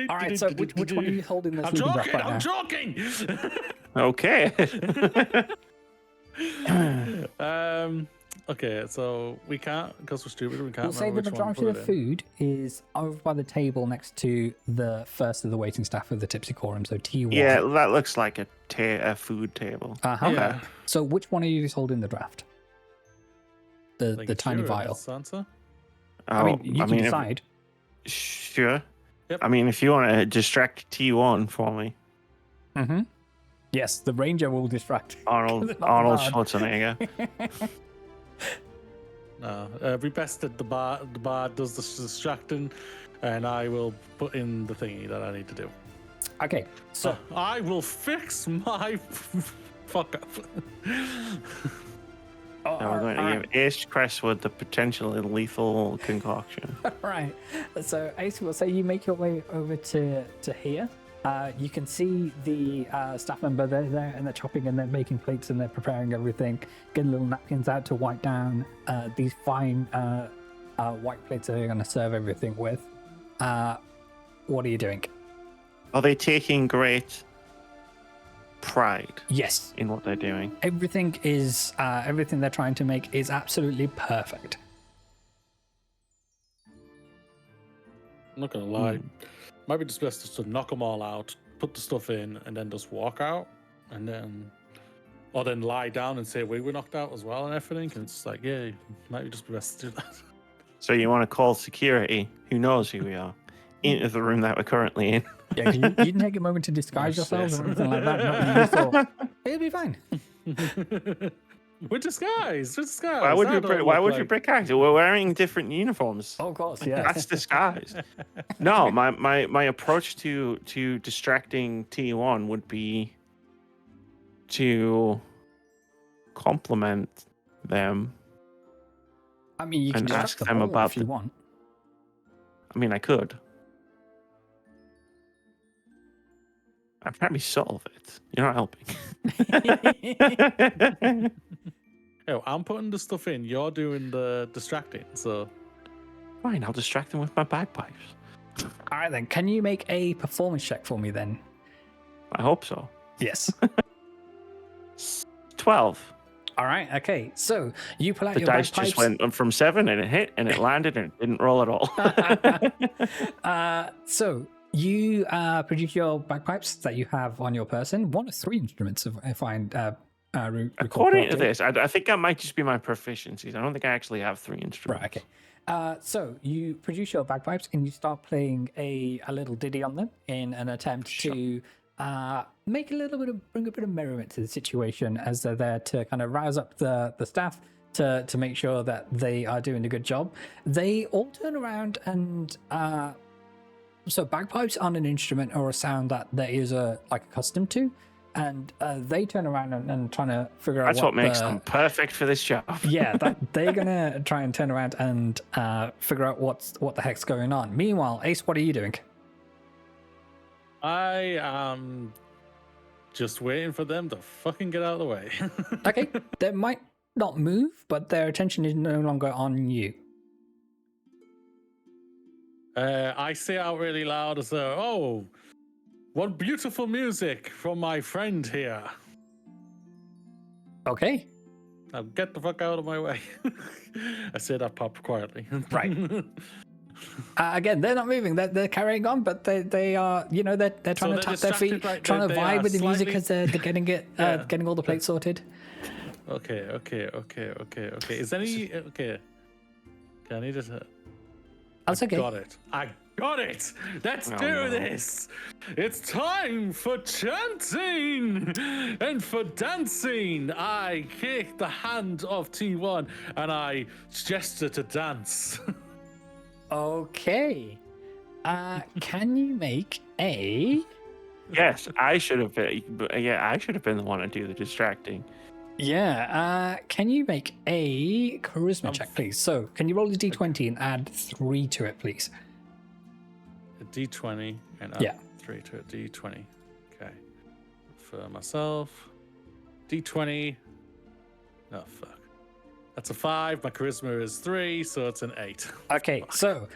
All right, so which one are you holding this sleeping draft right now? I'm joking. Okay. Okay, so we can't, because we're stupid, we can't We'll say the remember which one majority to of put the it in. food is over by the table next to the first of the waiting staff of the Tipsy Quorum, so T1. Yeah, that looks like a food table. Uh-huh. Yeah. So which one are you holding the draft? The Like, tiny sure, vial. that's the answer. I mean, you can decide. Sure. Yep. I mean, if you want to distract T1 for me, Mm-hmm. Yes, the ranger will distract. Arnold Not bad. Schwarzenegger. No, we best that the bar does the distracting, and I will put in the thingy that I need to do. Okay, so I will fix my fuck up. Now we're going to give Ace Crestwood the potentially lethal concoction. right. So Ace, will say you make your way over to here. You can see the staff member there, and they're chopping and they're making plates and they're preparing everything, getting little napkins out to wipe down these fine white plates that they're going to serve everything with. What are you doing? Are they taking great pride Yes. in what they're doing. Everything they're trying to make is absolutely perfect. I'm not gonna lie. Might be just best just to knock them all out, put the stuff in, and then just walk out, and then, or then lie down and say we were knocked out as well and everything. And it's like, yeah, might be just best to do that. So you want to call security, who knows who we are, into the room that we're currently in. Yeah, because you didn't take a moment to disguise yourselves or anything like that. Not you thought, it'll be fine. We're disguised. Why would we break character? We're wearing different uniforms. Oh, of course, yeah. That's disguised. No, my approach to distracting T1 would be to compliment them. I mean, you can and distract ask them them all about if you want. I mean, I could. I'm trying to be subtle with it. You're not helping. Oh, I'm putting the stuff in. You're doing the distracting. So Fine, I'll distract them with my bagpipes. All right, then. Can you make a performance check for me, then? I hope so. Yes. 12. All right, okay. So you pull out The your dice bagpipes. just went from 7 and it hit and it landed and it didn't roll at all. So you produce your bagpipes that you have on your person. One of 3 instruments, if I recall According to correctly. this, I think that might just be my proficiencies. I don't think I actually have 3 instruments. Right, okay. So you produce your bagpipes and you start playing a little ditty on them in an attempt to make bring a bit of merriment to the situation, as they're there to kind of rouse up the staff to make sure that they are doing a good job. They all turn around and so bagpipes aren't an instrument or a sound that there is accustomed to, and they turn around and trying to figure out That's what makes them perfect for this job. yeah, they're gonna try and turn around and figure out what the heck's going on. Meanwhile, Ace, what are you doing? I am just waiting for them to fucking get out of the way. Okay, they might not move, but their attention is no longer on you. I say out really loud as though, oh, what beautiful music from my friend here. Okay, Now get the fuck out of my way. I say that pop quietly. right. Again, they're not moving. They're carrying on, but they are. They're trying to tap their feet, distracted, right? trying to They vibe are with the music slightly- as they're getting it, Yeah. getting all the plates sorted. Okay. Is any okay? I need to. That's okay. I got it. Let's Oh, do no. this. It's time for chanting and for dancing. I kick the hand of T1 and I gesture to dance. Okay. Can you make a? Yes, I should have been. Yeah, I should have been the one to do the distracting. Yeah. Can you make a charisma check, please? So, can you roll a d20 and add 3 to it, please? A D20 and Yeah. 3 to a D20. Okay. For myself, D20. Oh fuck. That's a 5. My charisma is 3, so it's an 8. Okay. So,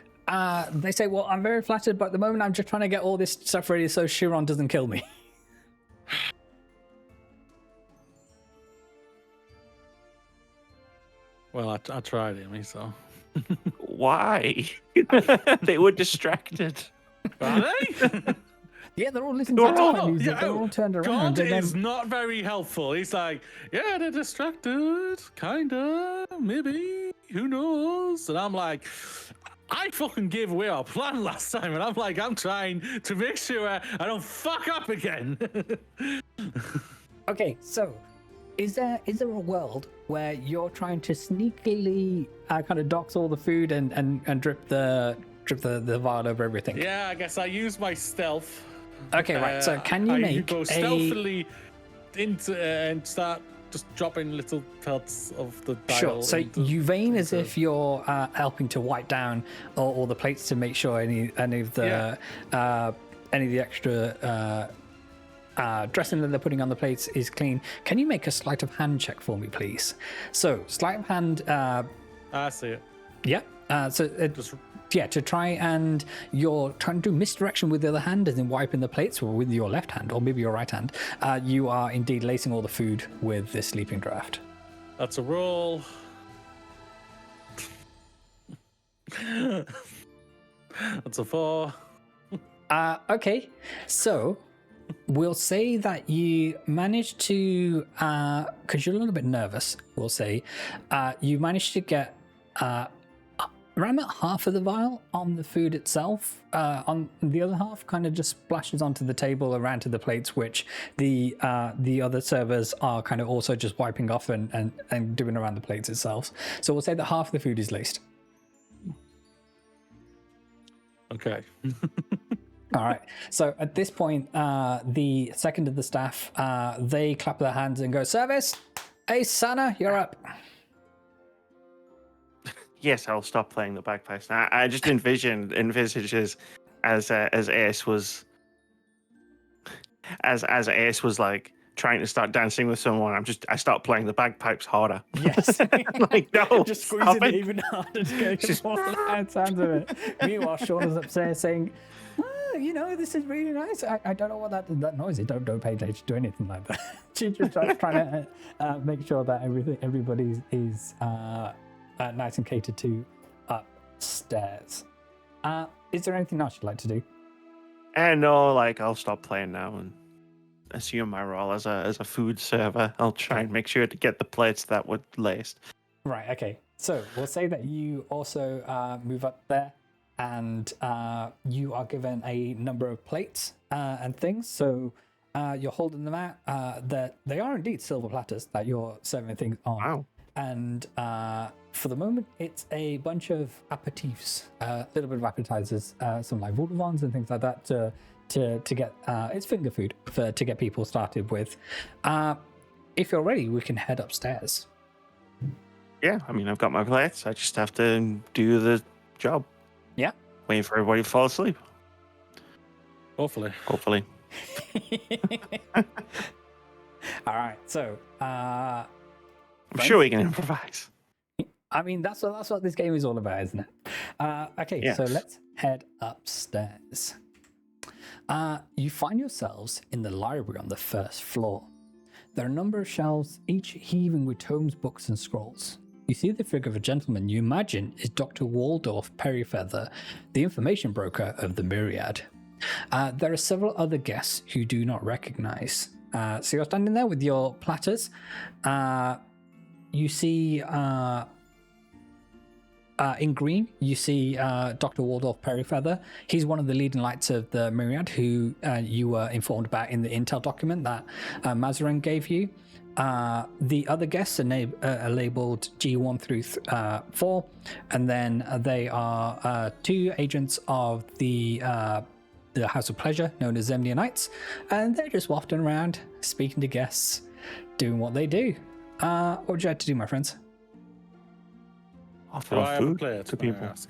they say, "Well, I'm very flattered, but at the moment I'm just trying to get all this stuff ready so Chiron doesn't kill me." Well, I tried, Amy, so. Why? They were distracted. Are they? Yeah, they're all listening to the music. They're all turned around. God and then- is not very helpful. He's like, yeah, they're distracted. Kinda. Maybe. Who knows? And I'm like, I fucking gave away our plan last time. And I'm like, I'm trying to make sure I don't fuck up again. Okay, so is there a world where you're trying to sneakily kind of dox all the food and drip the vial over everything? Yeah, I guess I use my stealth. Okay, right. So can you I make go a? stealthily into and start just dropping little pelts of the dial. Sure. So into- you vein as into- if you're helping to wipe down all the plates to make sure any of the extra dressing that they're putting on the plates is clean. Can you make a sleight of hand check for me, please? So sleight of hand. I see it. Yeah. So Just Yeah, to try and you're trying to do misdirection with the other hand, as in wiping the plates with your left hand, or maybe your right hand. You are indeed lacing all the food with this sleeping draft. That's a roll. That's a 4. Okay, so we'll say that you managed to, because you're a little bit nervous, we'll say, you managed to get around about half of the vial on the food itself. On the other half kind of just splashes onto the table around to the plates, which the other servers are kind of also just wiping off and doing around the plates itself. So we'll say that half of the food is laced. Okay. All right. So at this point, the second of the staff, they clap their hands and go, "Service! Hey, Sana, you're up." Yes, I'll stop playing the bagpipes now. I just envisages as Ace was Ace was like trying to start dancing with someone. I start playing the bagpipes harder. Yes. Like, no, just stop squeezing it it. even harder to get Just- more sounds of it. Meanwhile, Sean is upstairs saying, this is really nice. I don't know what that noise is. Don't pay attention to anything like that. She's just trying to make sure that everybody is nice and catered to upstairs. Is there anything else you'd like to do? And no, like I'll stop playing now and assume my role as a food server. I'll try and make sure to get the plates that were laced. Right, okay. So we'll say that you also move up there and you are given a number of plates and things. So you're holding them out. That they are indeed silver platters that you're serving things on. Wow. And for the moment, it's a bunch of aperitifs, a little bit of appetizers, some like Vudavons and things like that to get, it's finger food to get people started with. If you're ready, we can head upstairs. Yeah, I mean, I've got my plates. I just have to do the job. Yeah. Wait for everybody to fall asleep. Hopefully. Hopefully. All right, so I'm sure we can improvise. I mean, that's what this game is all about, isn't it? Okay, Yes. So let's head upstairs. You find yourselves in the library on the first floor. There are a number of shelves, each heaving with tomes, books, and scrolls. You see the figure of a gentleman you imagine is Dr. Waldorf Perryfeather, the information broker of the Myriad. There are several other guests who do not recognize. So you're standing there with your platters. You see in green, you see Dr. Waldorf Perryfeather. He's one of the leading lights of the Myriad, who you were informed about in the intel document that Mazarin gave you. The other guests are labeled G1 through 4, and then they are 2 agents of the House of Pleasure, known as Zemnia Knights, and they're just wafting around, speaking to guests, doing what they do. What would you like to do, my friends? Offer Do I have a food plate, to may I people. ask?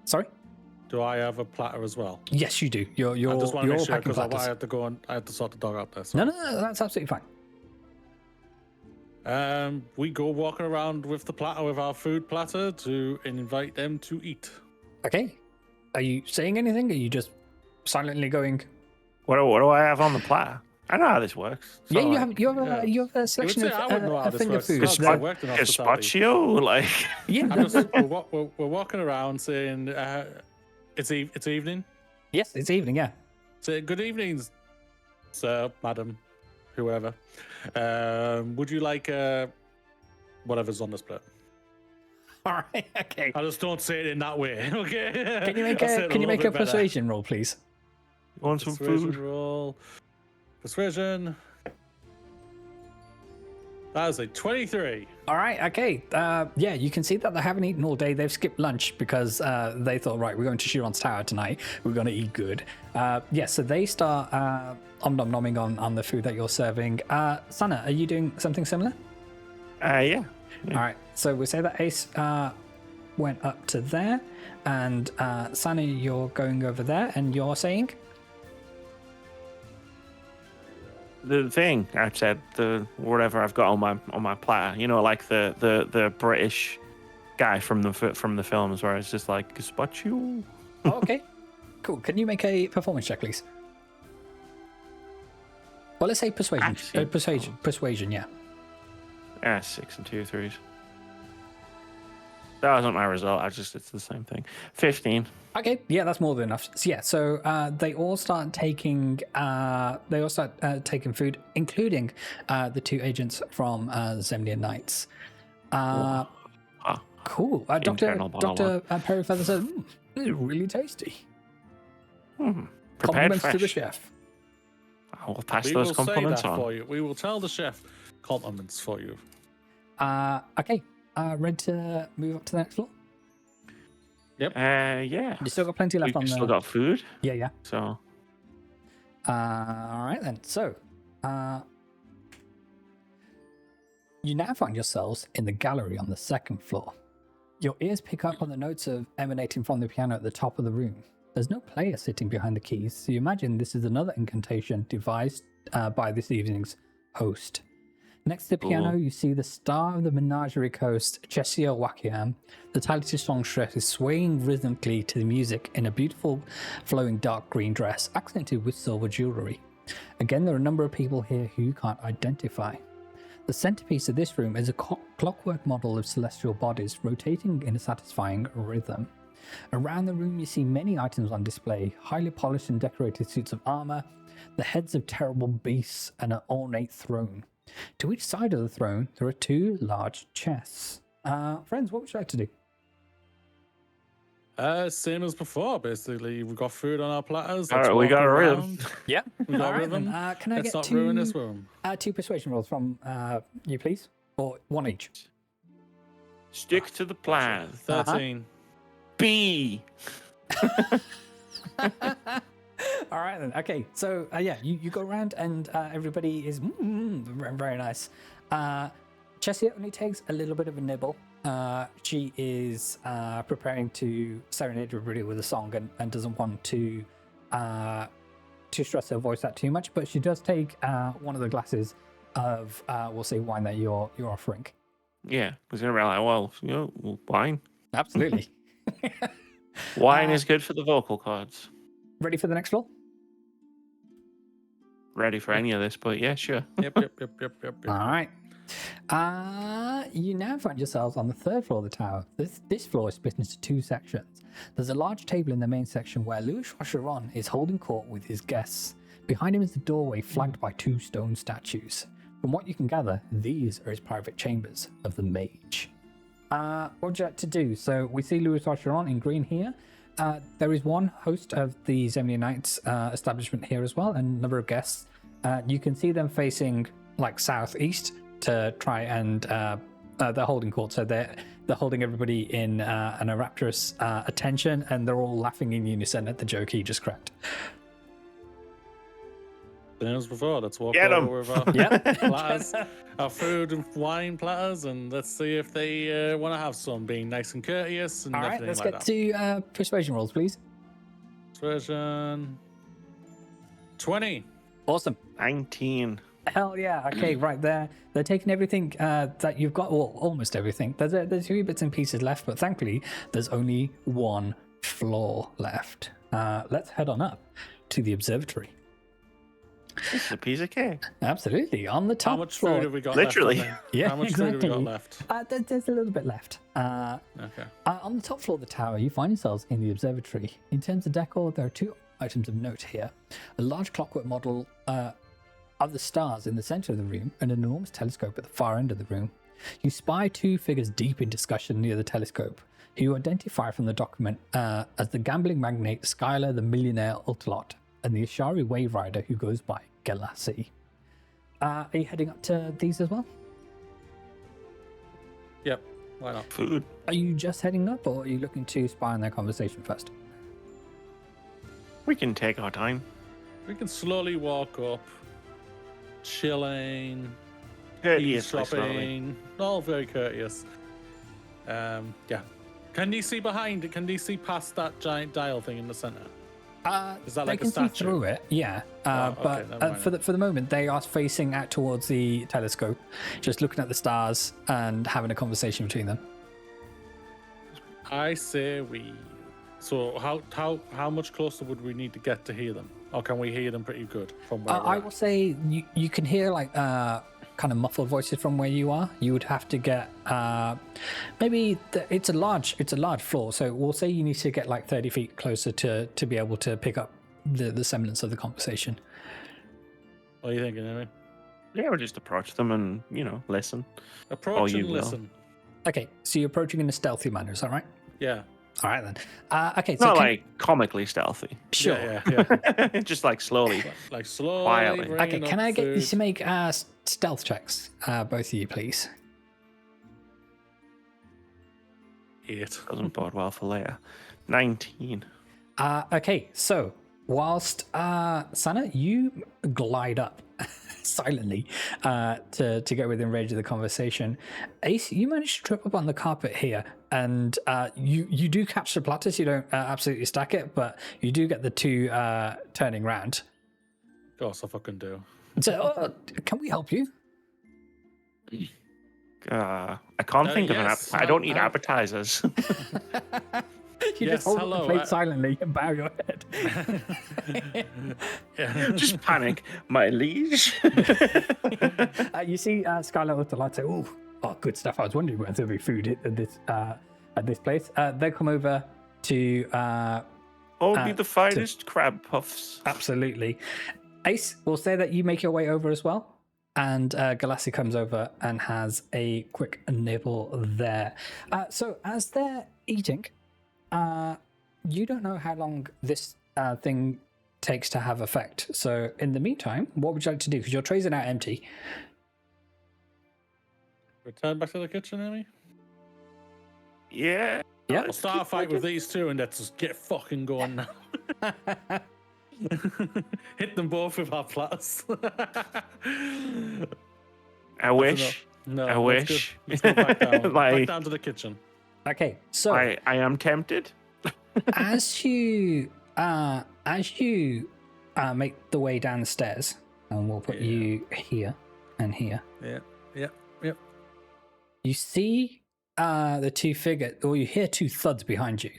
Sorry? Do I have a platter as well? Yes, you do. You're I just want to you're make sure packing because I platters. had to go and I had to sort the dog out there. So. No, that's absolutely fine. We go walking around with the platter, with our food platter, to invite them to eat. Okay. Are you saying anything? Are you just silently going? What do I have on the platter? I know how this works. Yeah, So, you have a selection say I wouldn't know how of this finger works. food. Because I worked in hospitality. Gazpacho, like Yeah. I'm just, we're walking around saying, it's evening. Yes, it's evening. Yeah. Say good evenings, sir, madam, whoever. Would you like whatever's on this plate? All right. Okay. I just don't say it in that way. Okay. Can you make I'll say it a little bit better. persuasion roll, please? want some Persuasion food? roll. Persuasion. That is a 23. All right. Okay. Yeah, you can see that they haven't eaten all day. They've skipped lunch because they thought, right, we're going to Chiron's Tower tonight. We're going to eat good. Yeah. So they start nom-nomming on the food that you're serving. Sana, are you doing something similar? Yeah. All right. So we say that Ace went up to there, and Sana, you're going over there, and you're saying. The thing I said, the whatever I've got on my platter, you know, like the British guy from the films where it's just like gazpacho. Oh, okay. Cool. Can you make a performance check, please? Well, let's say persuasion. Persuasion, yeah. 6 and 2 threes. That wasn't my result. It's the same thing. 15. Okay, yeah, that's more than enough. So they all start taking food, including the 2 agents from Zemnian Knights. Cool. Dr. Perry Feather says, this is really tasty. Compliments to the chef. I will pass those compliments on. For you. We will tell the chef compliments for you. Okay. Ready to move up to the next floor? Yep. Yeah. You still got plenty left on the... still got food? Yeah. So... all right then. So, you now find yourselves in the gallery on the 2nd floor. Your ears pick up on the notes emanating from the piano at the top of the room. There's no player sitting behind the keys, so you imagine this is another incantation devised by this evening's host. Next to the piano, you see the star of the menagerie coast, Chesia Wakiam. The talented songstress is swaying rhythmically to the music in a beautiful, flowing dark green dress, accented with silver jewellery. Again, there are a number of people here who you can't identify. The centerpiece of this room is a clockwork model of celestial bodies rotating in a satisfying rhythm. Around the room, you see many items on display, highly polished and decorated suits of armor, the heads of terrible beasts, and an ornate throne. To each side of the throne, there are 2 large chests. Friends, what would you like to do? Same as before, basically. We've got food on our platters. All right, we got a rhythm. Yeah. We got All a right, rhythm. then. Can I Let's get not 2, ruin this room. 2 persuasion rolls from you, please? Or 1 each? Stick to the plan. 13. B. All right then. Okay, so you go around and everybody is very nice. Chesia only takes a little bit of a nibble. She is preparing to serenade everybody with a song and doesn't want to stress her voice out too much, but she does take one of the glasses of we'll say wine that you're offering. Yeah, because they're like, well, wine. Absolutely. Wine is good for the vocal cords. Ready for the next floor? Ready for any of this, but yeah, sure. Yep. All right. You now find yourselves on the 3rd floor of the tower. This floor is split into 2 sections. There's a large table in the main section where Louis Rocheron is holding court with his guests. Behind him is the doorway flanked by 2 stone statues. From what you can gather, these are his private chambers of the mage. What would you like to do? So we see Louis Rocheron in green here. There is one host of the Zemnian Knights establishment here as well, and a number of guests. You can see them facing like southeast to try and they're holding court. So they're holding everybody in an rapturous attention, and they're all laughing in unison at the joke he just cracked. Same as before. Let's walk Get 'em. over with our platters, our food and wine platters, and let's see if they want to have some, being nice and courteous and All right, everything let's like get that. to persuasion rolls, please. Persuasion 20. Awesome. 19. Hell yeah. Okay, right there. They're taking everything that you've got, well, almost everything. There's a few bits and pieces left, but thankfully, there's only 1 floor left. Let's head on up to the observatory. It's a piece of cake. Absolutely. On the top How much floor. food have we got Literally. left? Yeah, How much exactly. food have we got left? There's a little bit left. Okay. On the top floor of the tower, you find yourselves in the observatory. In terms of decor, there are 2 items of note here. A large clockwork model of the stars in the center of the room, and an enormous telescope at the far end of the room. You spy 2 figures deep in discussion near the telescope, who you identify from the document as the gambling magnate Skylar the Millionaire Ultalot, and the Ashari Wave Rider who goes by Galassi. Are you heading up to these as well? Yep. Why not? Food. Are you just heading up, or are you looking to spy on their conversation first? We can take our time. We can slowly walk up, chilling, Courteously, slowly. shopping, all very courteous. Yeah. Can you see behind it? Can you see past that giant dial thing in the center? Is that they like a can see statue? through it, yeah. Okay, But never mind. for the moment, they are facing out towards the telescope, just looking at the stars and having a conversation between them. I say we. So how much closer would we need to get to hear them, or can we hear them pretty good from where we're I at? will say you can hear like kind of muffled voices from where you are. You would have to get maybe it's a large floor, so we'll say you need to get like 30 feet closer to be able to pick up the semblance of the conversation. What are you thinking, Amy? Yeah, we'll just approach them and, listen. Approach you and will. listen. Okay, so you're approaching in a stealthy manner, is that right? Yeah. All right then. Okay, so Not like comically stealthy. sure. Yeah. Just like slowly. Like slowly. Quietly. Okay, bringing can up I get you food. to make stealth checks, both of you, please? 8. Doesn't bode well for later. 19. Okay, so whilst Sana, you glide up silently to get within range of the conversation. Ace, you manage to trip up on the carpet here, and you do catch the platters. You don't absolutely stack it, but you do get the two turning round. Of course, I fucking do. So, can we help you? I can't think of an yes, I don't eat I'll- appetizers. You Yes, just hold up the hello, plate silently and bow your head. Yeah. Just panic, my liege. You see Skylar with the light say, "Oh, good stuff. I was wondering whether there'd be food at this place." They come over to What would be the finest crab puffs? absolutely. Ace, we'll say that you make your way over as well, and Galassi comes over and has a quick nibble there. So as they're eating, you don't know how long this thing takes to have effect. So in the meantime, what would you like to do? Because your trays are now empty. Return back to the kitchen, Amy. Yeah. Yeah. We'll start a fight with these two and let's just get fucking going now. Hit them both with our platters. I wish. No, I let's wish. Go, let's go back down. Like- Back down to the kitchen. Okay, so I am tempted. as you make the way down the stairs, and we'll put you here and here. Yeah. You see the two figures, or you hear two thuds behind you,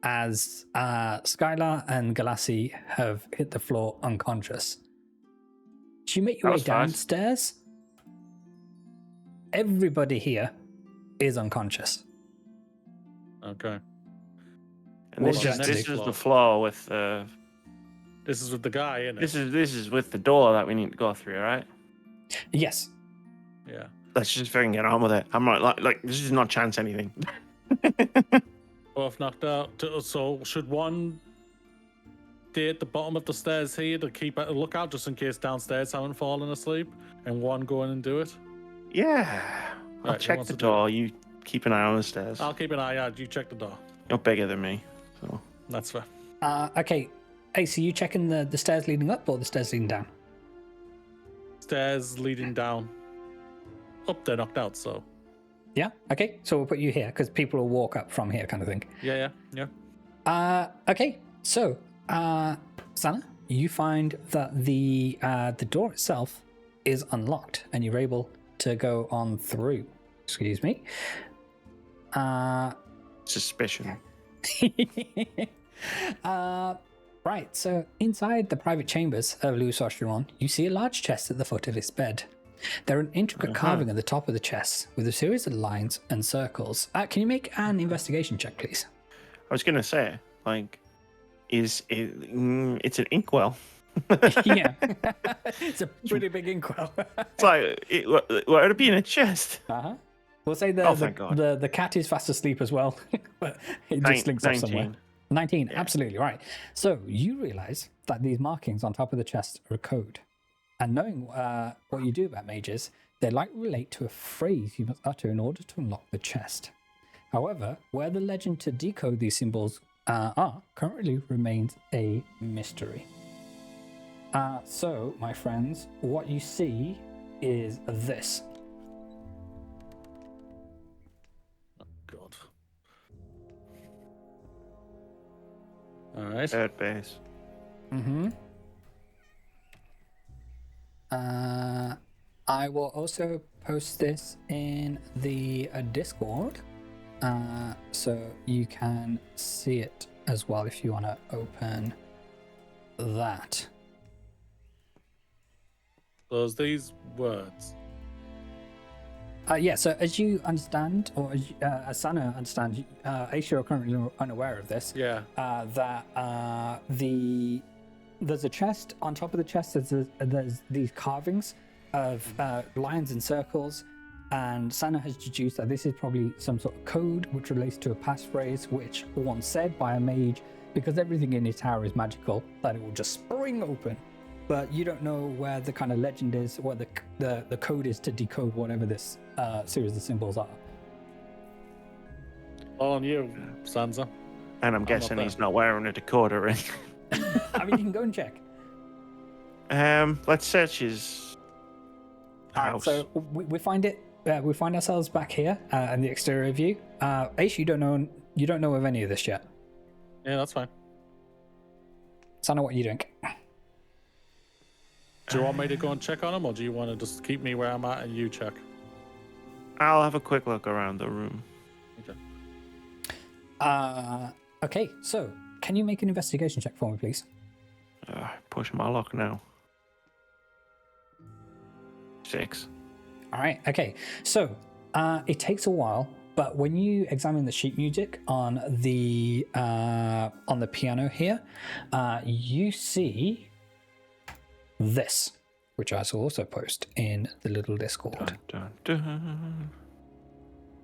as Skylar and Galassi have hit the floor unconscious. As you make your That way was fast. downstairs, everybody here is unconscious. Okay. And What this would is you like to this do? is the floor with This is with the guy, isn't it? this is with the door that we need to go through, right? Yes. Yeah. Let's just fucking get on with it. I'm not like this is not chance anything. Both knocked out. So should one stay at the bottom of the stairs here to keep a lookout just in case downstairs haven't fallen asleep, and one go in and do it? Yeah. I'll Right, who check wants the to do it? door. You keep an eye on the stairs. I'll keep an eye out. You check the door. You're bigger than me, so That's fair. Okay. Hey, so you checking the stairs leading up or the stairs leading down? Stairs leading down. Up, they're knocked out, so. Yeah. Okay. So we'll put you here because people will walk up from here, kind of thing. Yeah. Okay. So, Sana, you find that the door itself is unlocked, and you're able to go on through. Excuse me. suspicion. Right, so inside the private chambers of Louis Ocheron, you see a large chest at the foot of its bed. There are an intricate carving at the top of the chest with a series of lines and circles. Can you make an investigation check, please? I was gonna say, like, is it? It's an inkwell. Yeah, it's a pretty big inkwell. It's like what would it be in a chest? Uh-huh. We'll say Oh, thank God. the cat is fast asleep as well, but it just links up somewhere. 19. 19, absolutely right. So you realize that these markings on top of the chest are a code. And knowing what you do about mages, they likely relate to a phrase you must utter in order to unlock the chest. However, where the legend to decode these symbols are currently remains a mystery. So, my friends, what you see is this. God. All right. Third base. Mm-hmm. I will also post this in the Discord. So you can see it as well if you want to open that. Those these words. Yeah, so as you understand, or as Sana understands, Aisha are currently unaware of this. Yeah. That there's a chest. On top of the chest, there's these carvings of lines and circles, and Sana has deduced that this is probably some sort of code which relates to a passphrase, which once said by a mage, because everything in his tower is magical, that it will just spring open. But you don't know where the kind of legend is, where the code is to decode whatever this series of symbols are. All on you, Sansa. And I'm guessing not he's not wearing a decoder ring. I mean, you can go and check. Let's search his house. So we find it. We find ourselves back here in the exterior view. Ace, you don't know of any of this yet. Yeah, that's fine. Sana, what are you doing? Do you want me to go and check on him, or do you want to just keep me where I'm at and you check? I'll have a quick look around the room. Okay. Okay, so can you make an investigation check for me, please? Pushing my luck now. 6. All right. Okay. So it takes a while, but when you examine the sheet music on the piano here, you see this, which I shall also post in the little Discord. Dun, dun.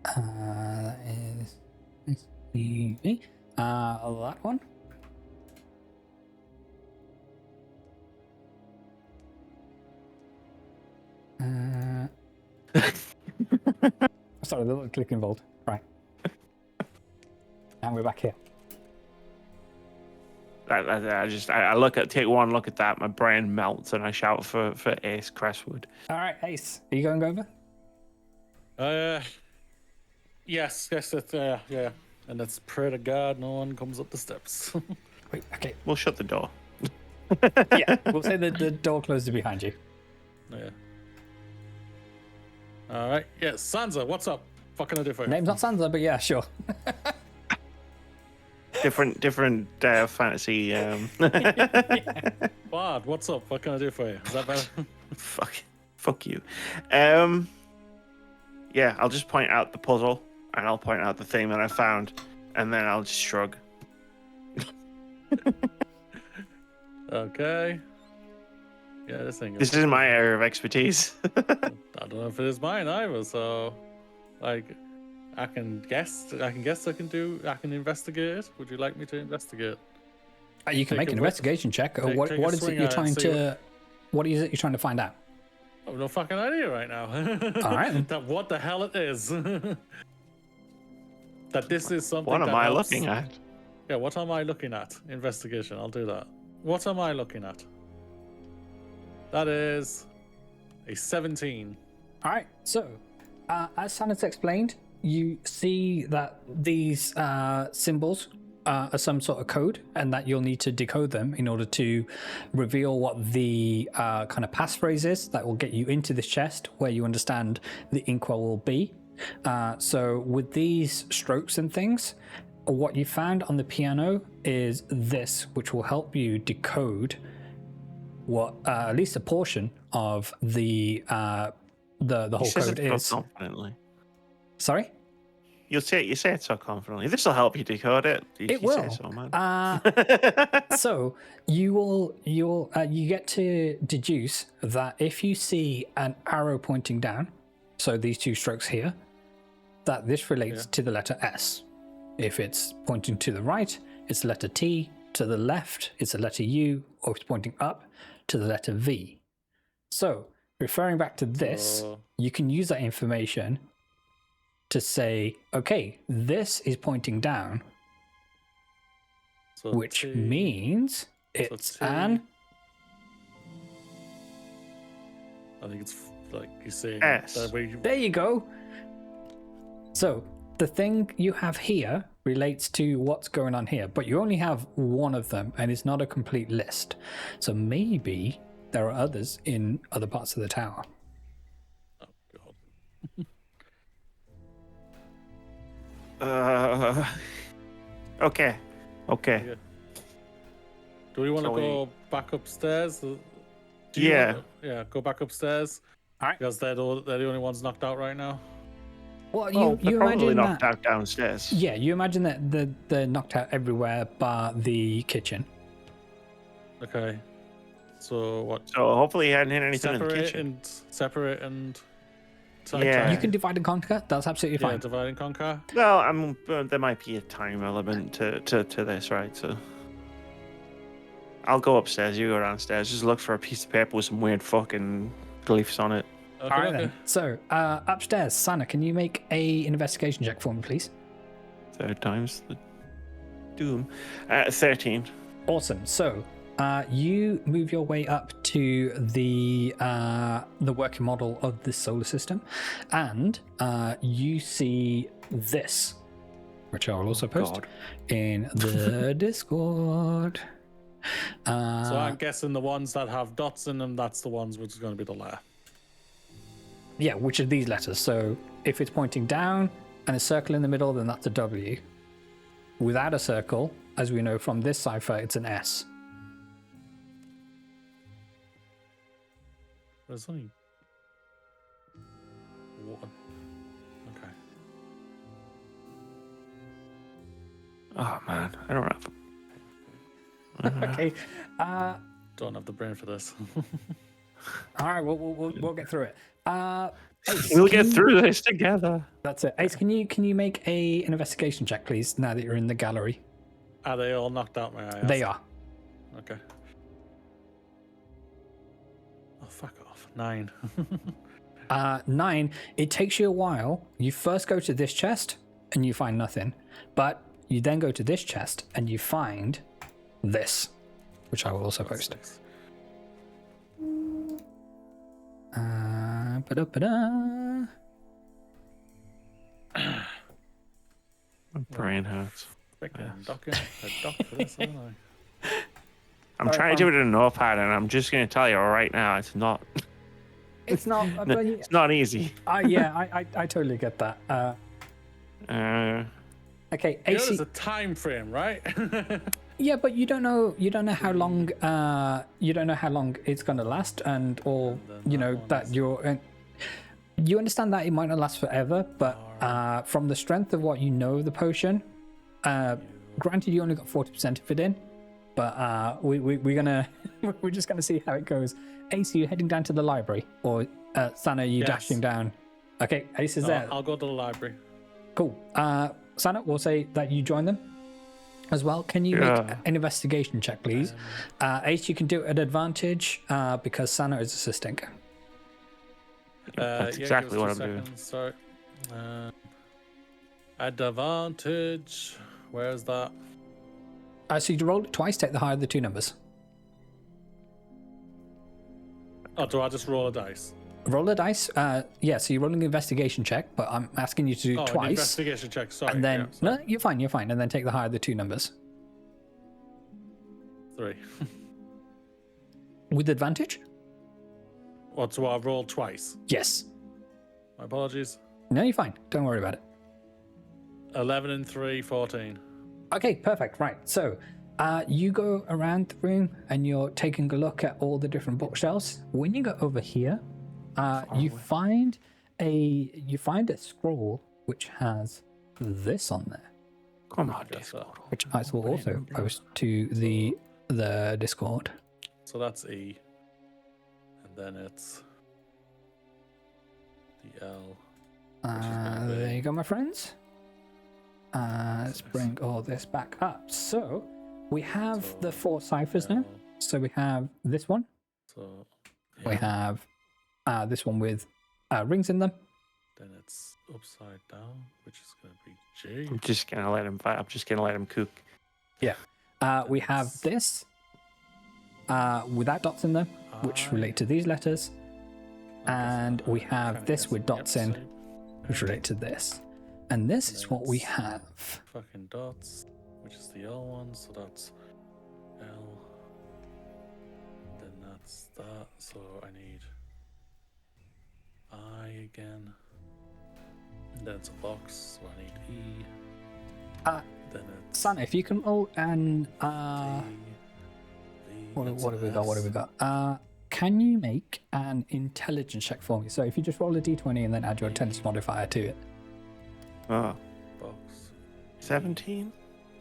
That is that one. Sorry, the little click involved. Right. And we're back here. I take one look at that, my brain melts, and I shout for Ace Crestwood. All right, Ace, are you going over? Yes, yeah. And let's pray to God no one comes up the steps. Wait, okay. We'll shut the door. Yeah, we'll say that the door closes behind you. Yeah. All right. Yeah, Sansa, what's up? What can I do for you? Name's not Sansa, but yeah, sure. Different fantasy. Bard, what's up? What can I do for you? Is that better? Fuck you. Yeah, I'll just point out the puzzle, and I'll point out the thing that I found, and then I'll just shrug. Okay. Yeah, this thing. This isn't my area of expertise. I don't know if it is mine either. So, like, I can guess. I can investigate it. Would you like me to investigate? You can make an investigation check. What is it you're trying to? What is it you're trying to find out? I have no fucking idea right now. All right. That what the hell it is. That this is something. What am I helps. looking at? Yeah, what am I looking at? Investigation. I'll do that. What am I looking at? That is a 17. All right. So, as Sanus explained, you see that these symbols are some sort of code, and that you'll need to decode them in order to reveal what the kind of passphrase is that will get you into this chest where you understand the inkwell will be. So with these strokes and things, what you found on the piano is this, which will help you decode what at least a portion of the whole code is. Confidently. Sorry? You say it so confidently. This will help you decode it. It will. Say so, man. So you get to deduce that if you see an arrow pointing down, so these two strokes here, that this relates to the letter S. If it's pointing to the right, it's the letter T. To the left, it's the letter U, or if it's pointing up, to the letter V. So, referring back to this, you can use that information to say, okay, this is pointing down, So which T, means it's an... I think it's like you're saying. S. There you go. So, the thing you have here relates to what's going on here, but you only have one of them, and it's not a complete list. So maybe there are others in other parts of the tower. Oh, God. Okay. Okay. Yeah. Do we want to So go back upstairs? Do you Yeah. go back upstairs. All right. Because they're the only ones knocked out right now. Well, Oh, they're you probably imagine knocked that. out downstairs. Yeah, you imagine that they're knocked out everywhere bar the kitchen. Okay. So what? So hopefully he hadn't hit anything in the kitchen. Separate and. Yeah. You can divide and conquer. That's absolutely Yeah, fine. divide and conquer. Well, there might be a time element to this, right? So I'll go upstairs. You go downstairs. Just look for a piece of paper with some weird fucking glyphs on it. Okay, All right then. So upstairs, Sana, can you make an investigation check for me, please? Third time's the doom. 13. Awesome. So you move your way up to the working model of the solar system, and you see this, which I will also post God. in the Discord. So I'm guessing the ones that have dots in them, that's the ones which is going to be the layer. Yeah, which are these letters? So if it's pointing down and a circle in the middle, then that's a W. Without a circle, as we know from this cipher, it's an S. There's only one. Okay. Oh man, I don't have. Okay. Don't have the brain for this. All right, we'll get through it. Ace, We'll can get you- through this together. That's it. Ace, can you make an investigation check, please? Now that you're in the gallery, Are they all knocked out, may I ask? they are. Okay. Oh, fuck off. 9. 9. It takes you a while. You first go to this chest and you find nothing, but you then go to this chest and you find this, which I will also post. 6. Ba-da-ba-da. Brain hurts. Freaking doc for this, aren't I? I'm trying to do it in a notepad, and I'm just going to tell you right now, it's not. It's not. It's not easy. Yeah, I totally get that. Okay, You know, AC. there's a time frame, right? Yeah, but you don't know how long it's gonna last, and or then you that know that you're. You understand that it might not last forever, but from the strength of what you know of the potion, granted you only got 40% of it in, but we're gonna we're just gonna see how it goes. Ace, are you heading down to the library, or Sana, are you Yes. dashing down? Okay, Ace is there. I'll go to the library. Cool. Sana, we'll say that you join them as well. Can you make an investigation check, please? Ace, you can do it at advantage because Sana is assisting. That's Yeah, exactly give what us I'm 2 doing. seconds, sorry. Advantage. Where's that? So you roll it twice, take the higher of the two numbers. Oh, do I just roll a dice? Roll a dice. Yeah, so you're rolling an investigation check, but I'm asking you to do Oh, it an twice. investigation check. Sorry. And then, yeah, sorry. no, you're fine. And then take the higher of the two numbers. 3. With advantage? What? So I've rolled twice. Yes. My apologies. No, you're fine. Don't worry about it. 11 and 3, 14. Okay, perfect. Right. So you go around the room and you're taking a look at all the different bookshelves. When you go over here, you find a scroll which has this on there, Come on, Yes, Discord. which I will also post to the Discord. So that's E. And then it's the L. There you go, my friends. Let's bring all this back up. So we have So, the 4 ciphers now. L. So we have this one. So We yeah, have this one with rings in them. then it's upside down, which is going to be G. I'm just gonna let him fight. I'm just gonna let him cook. We have this without dots in them, which relate to these letters. And we have this with dots in, which relate to this. And this is what we have. Fucking dots, which is the L one, so that's L. Then that's that, so I need I again. And then it's a box, so I need E. Uh, Then it's Santa, if you can roll and V, what have we got? What have we S. got? Can you make an intelligence check for me? So if you just roll a d20 and then add your intelligence modifier to it. Oh, Box. 17?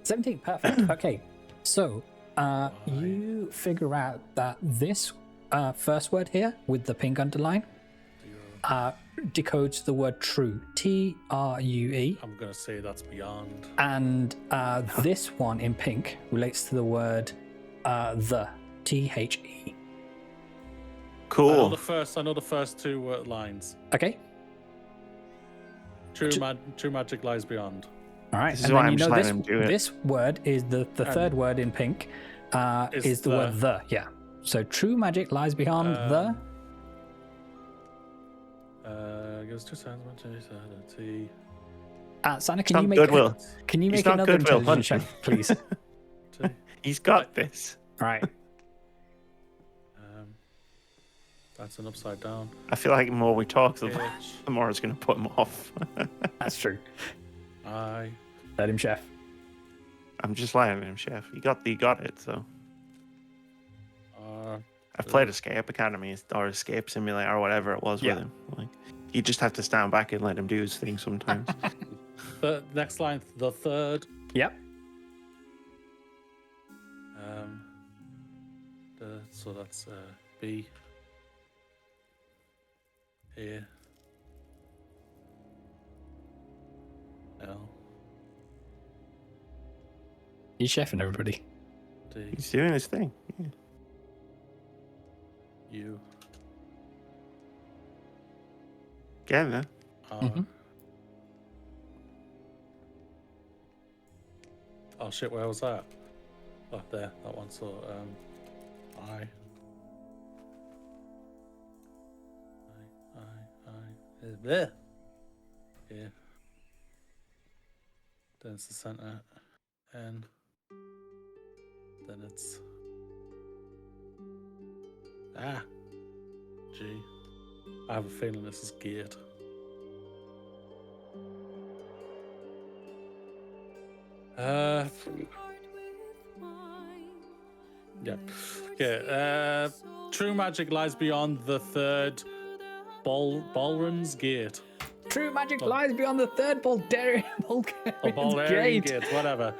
17, perfect. Okay, so you figure out that this first word here with the pink underline decodes the word true, True, I'm gonna say that's beyond. and this one in pink relates to the word the, The. Cool. I know the first two lines. Okay, True magic lies beyond. all right. This is And why then I'm you know just this letting him do it. this word is the third word in pink is the word the. Yeah. So true magic lies beyond the. Give us 2 seconds. 1, 2, 3. Santa, It's not Goodwill. Can you It's make not another Goodwill intelligence check, Hunting. please? All He's got this. right. That's an upside down. I feel like the more we talk, the H, more it's going to put him off. That's true. I. Let him, chef. I'm just letting him, chef. He got it, so. R. I've played Escape Academy or Escape Simulator or whatever it was Yeah. with him. Like, you just have to stand back and let him do his thing sometimes. The next line, the third. Yep. So that's B. Here. L. He's chefing everybody. D. He's doing his thing. Yeah. U. Getting there. R. Mhm. Oh shit, where was that? Oh, there, that one. So, I. There. Yeah. Then it's the center. N. Then it's. G. I have a feeling this is geared. Yeah. Okay. True magic lies beyond the third ballroom's gate. True magic lies beyond the third Bulgarian gate. Whatever.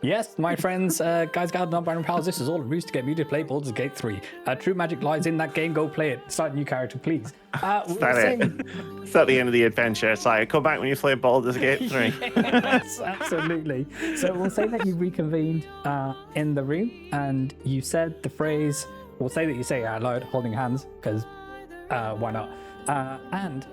Yes, my friends, guys, gals, non-binary pals, this is all a ruse to get me to play Baldur's Gate 3. True magic lies in that game. Go play it. Start a new character, please. Is that it? It's at the end of the adventure. It's like, come back when you play Baldur's Gate 3. Yes, absolutely. So we'll say that you reconvened in the room and you said the phrase, we'll say that you say it out loud, holding hands, because why not? And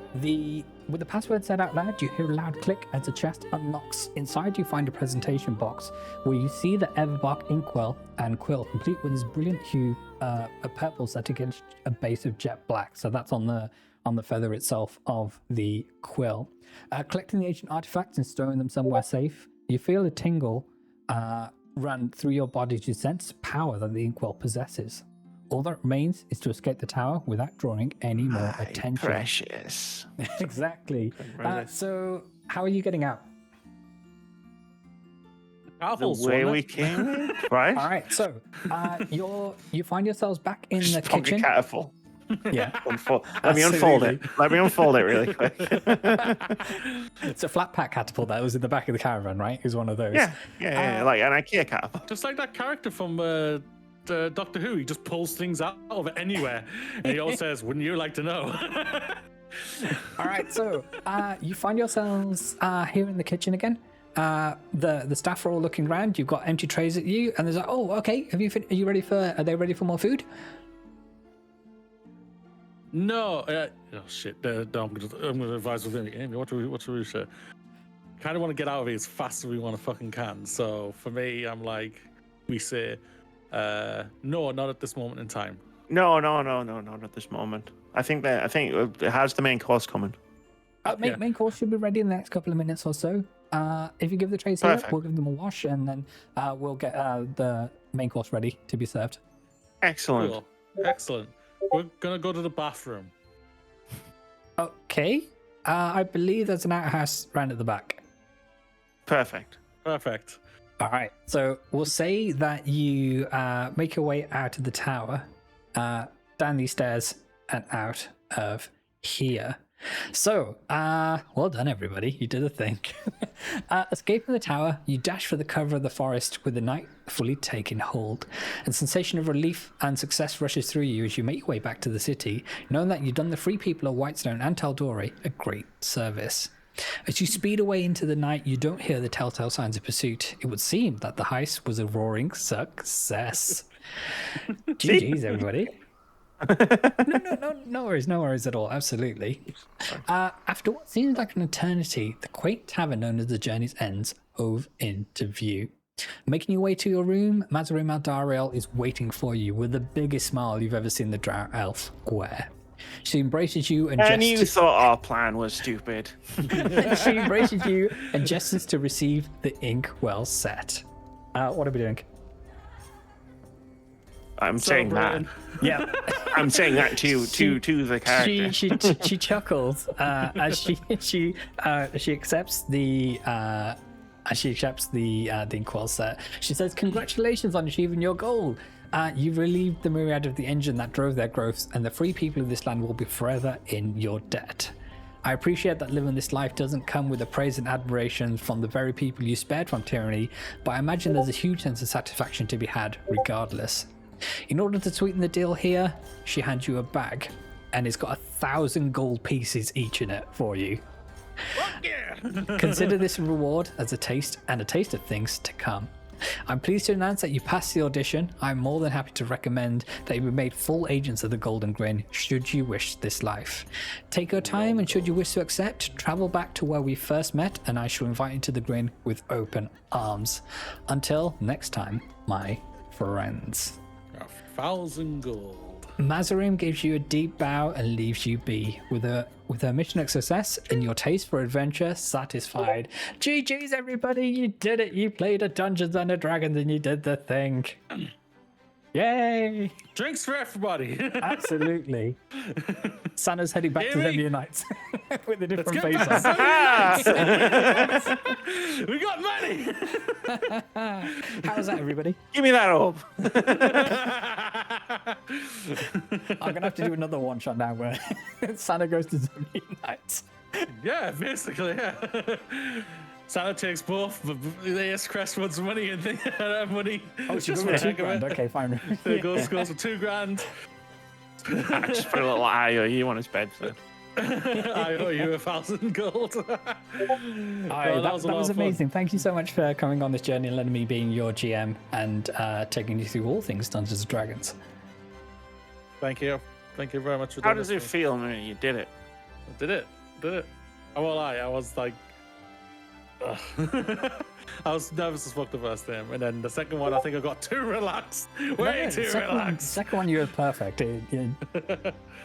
with the password said out loud, you hear a loud click as a chest unlocks. Inside you find a presentation box where you see the Everbark inkwell and quill, complete with this brilliant hue, a purple set against a base of jet black. So that's on the feather itself of the quill. Collecting the ancient artifacts and storing them somewhere safe, you feel a tingle run through your body to sense power that the inkwell possesses. All that remains is to escape the tower without drawing any more attention. Precious. Exactly. Really? So, how are you getting out? The way we came in, right? All right. So, you find yourselves back in the Pocket kitchen. catapult. Yeah. Let me unfold it. Let me unfold it really quick. It's a flat pack catapult that was in the back of the caravan, right? It was one of those. Yeah, like an IKEA catapult. Just like that character from Doctor Who, he just pulls things out of it anywhere, and he always says, "Wouldn't you like to know?" All right. So, you find yourselves here in the kitchen again. The staff are all looking around. You've got empty trays at you, and there's like, "Oh, okay. Are you ready for? Are they ready for more food?" No. Oh shit. No, I'm gonna advise with him. Amy, what do we say? Kind of want to get out of here as fast as we want to fucking can. So for me, I'm like, we say, no, not at this moment in time. No, not at this moment. I think it has the main course coming. Main course should be ready in the next couple of minutes or so. If you give the trays here, Perfect. we'll give them a wash, and then we'll get the main course ready to be served. Excellent. Cool. Excellent. We're gonna go to the bathroom. Okay. I believe there's an outhouse round at the back. Perfect. Perfect. All right. So we'll say that you make your way out of the tower, down these stairs, and out of here. So, well done, everybody. You did a thing. Escaping the tower, you dash for the cover of the forest with the night fully taking hold. A sensation of relief and success rushes through you as you make your way back to the city, knowing that you've done the free people of Whitestone and Taldori a great service. As you speed away into the night, you don't hear the telltale signs of pursuit. It would seem that the heist was a roaring success. GG's, everybody. No worries at all. Absolutely. After what seems like an eternity, the quaint tavern known as the Journey's Ends hove into view. Making your way to your room, Mazarin Maldariel is waiting for you with the biggest smile you've ever seen the Drow Elf wear. She embraces you and you thought our plan was stupid. She embraces you and gestures to receive the ink well set. What are we doing? I'm saying that. Yeah. I'm saying that to the character. She chuckles as she accepts the inkwell set. She says, "Congratulations on achieving your goal. You've relieved the myriad of the engine that drove their growth, and the free people of this land will be forever in your debt. I appreciate that living this life doesn't come with the praise and admiration from the very people you spared from tyranny, but I imagine there's a huge sense of satisfaction to be had regardless. In order to sweeten the deal here, she hands you a bag, and it's got 1,000 gold pieces each in it for you. Consider this a reward as a taste of things to come. I'm pleased to announce that you passed the audition. I'm more than happy to recommend that you be made full agents of the Golden Grin should you wish this life. Take your time, and should you wish to accept, travel back to where we first met, and I shall invite you to the Grin with open arms. Until next time, my friends." 1,000 gold. Mazarin gives you a deep bow and leaves you be. With her mission a success and your taste for adventure satisfied. GG's, everybody! You did it! You played a Dungeons and Dragons and you did the thing. Yay! Drinks for everybody. Absolutely. Santa's heading back to Zambia Nights with a different face back on. We got money. How's that, everybody? Give me that up. I'm gonna have to do another one shot now where Santa goes to Zambia Nights. Yeah, basically, yeah. Santa takes both, but the Ace Crest wants money and money. Oh, she's going for $2,000. Okay, fine. There goes for $2,000. I just put a little IOU on his bed. So. I owe you 1,000 gold. That was amazing. Thank you so much for coming on this journey and letting me being your GM and taking you through all things Dungeons and Dragons. Thank you. Thank you very much for How does it feel when you did it? I did it. I won't lie, I was like... I was nervous as fuck the first time, and then the second one I think I got too relaxed. Too relaxed. The second one you were perfect.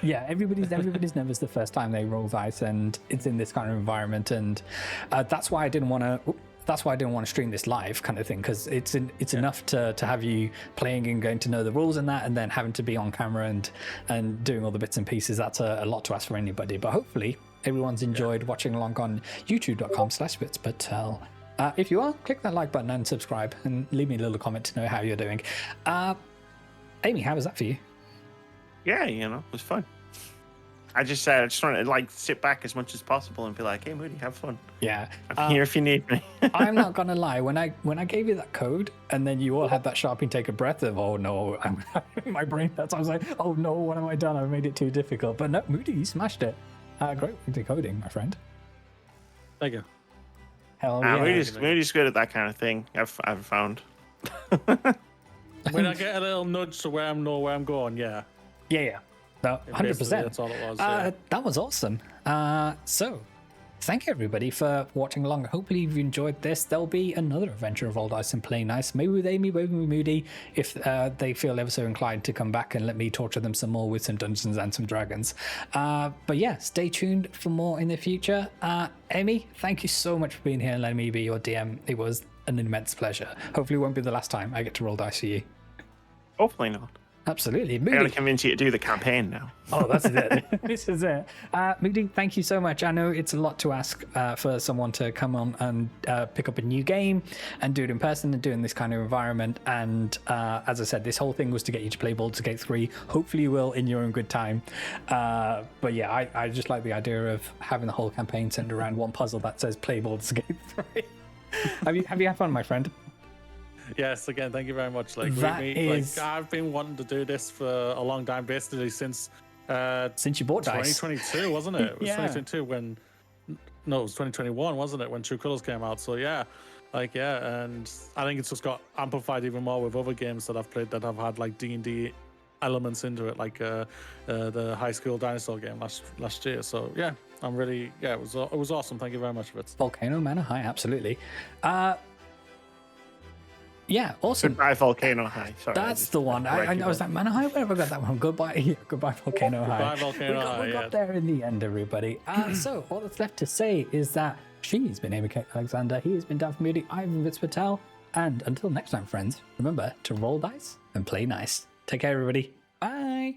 Yeah, everybody's nervous the first time they roll dice, and it's in this kind of environment, and that's why I didn't want to stream this live kind of thing, because it's enough to have you playing and going to know the rules and that, and then having to be on camera and doing all the bits and pieces. That's a lot to ask for anybody, but hopefully everyone's enjoyed watching along on youtube.com/bitspatel. If you are, click that like button and subscribe, and leave me a little comment to know how you're doing. Amy, how was that for you? Yeah, it was fun. I just want to sit back as much as possible and be like, "Hey, Moody, have fun." Yeah, I'm here if you need me. I'm not gonna lie. When I gave you that code, and then you all had that sharping take a breath of, "Oh no," my brain. That's why I was like, "Oh no, what have I done? I've made it too difficult." But no, Moody, you smashed it. Great decoding, my friend. Thank you. Hell yeah. Moody's good at that kind of thing. I've found. When I get a little nudge to where I'm going, yeah. Yeah. No, 100%. That's all it was. Yeah. That was awesome. So, thank you everybody for watching along. Hopefully you've enjoyed this. There'll be another adventure of Roll Dice and Play Nice. Maybe with Amy, maybe with Moody, if they feel ever so inclined to come back and let me torture them some more with some Dungeons and some Dragons. But yeah, stay tuned for more in the future. Amy, thank you so much for being here and letting me be your DM. It was an immense pleasure. Hopefully it won't be the last time I get to roll dice for you. Hopefully not. Absolutely. I gotta Moody. convince you to do the campaign now. Oh, that's it. This is it. Moody, thank you so much. I know it's a lot to ask for someone to come on and pick up a new game and do it in person and do it in this kind of environment. And as I said, this whole thing was to get you to play Baldur's Gate 3. Hopefully you will in your own good time. But yeah, I just like the idea of having the whole campaign centered around one puzzle that says play Baldur's Gate 3. Have you had fun, my friend? Yes, again, thank you very much. Like, I've been wanting to do this for a long time, basically since you bought dice. 2022, wasn't it? It was Yeah. 2022 when, no, it was 2021, wasn't it, when True Colors came out? So yeah, and I think it's just got amplified even more with other games that I've played that have had like D&D elements into it, like the High School Dinosaur game last year. So yeah, I'm really, it was awesome. Thank you very much for it. Volcano Manor High, absolutely. Yeah, awesome. Goodbye, Volcano High. Sorry, That's the one. I was like, Manor High, where have I got that one? Goodbye, Volcano High. Goodbye, Volcano High. We got there in the end, everybody. So all that's left to say is that she's been Amy Kate Alexander, he has been Dafydd Moody, I've been Vince Patel, and until next time, friends, remember to roll dice and play nice. Take care, everybody. Bye.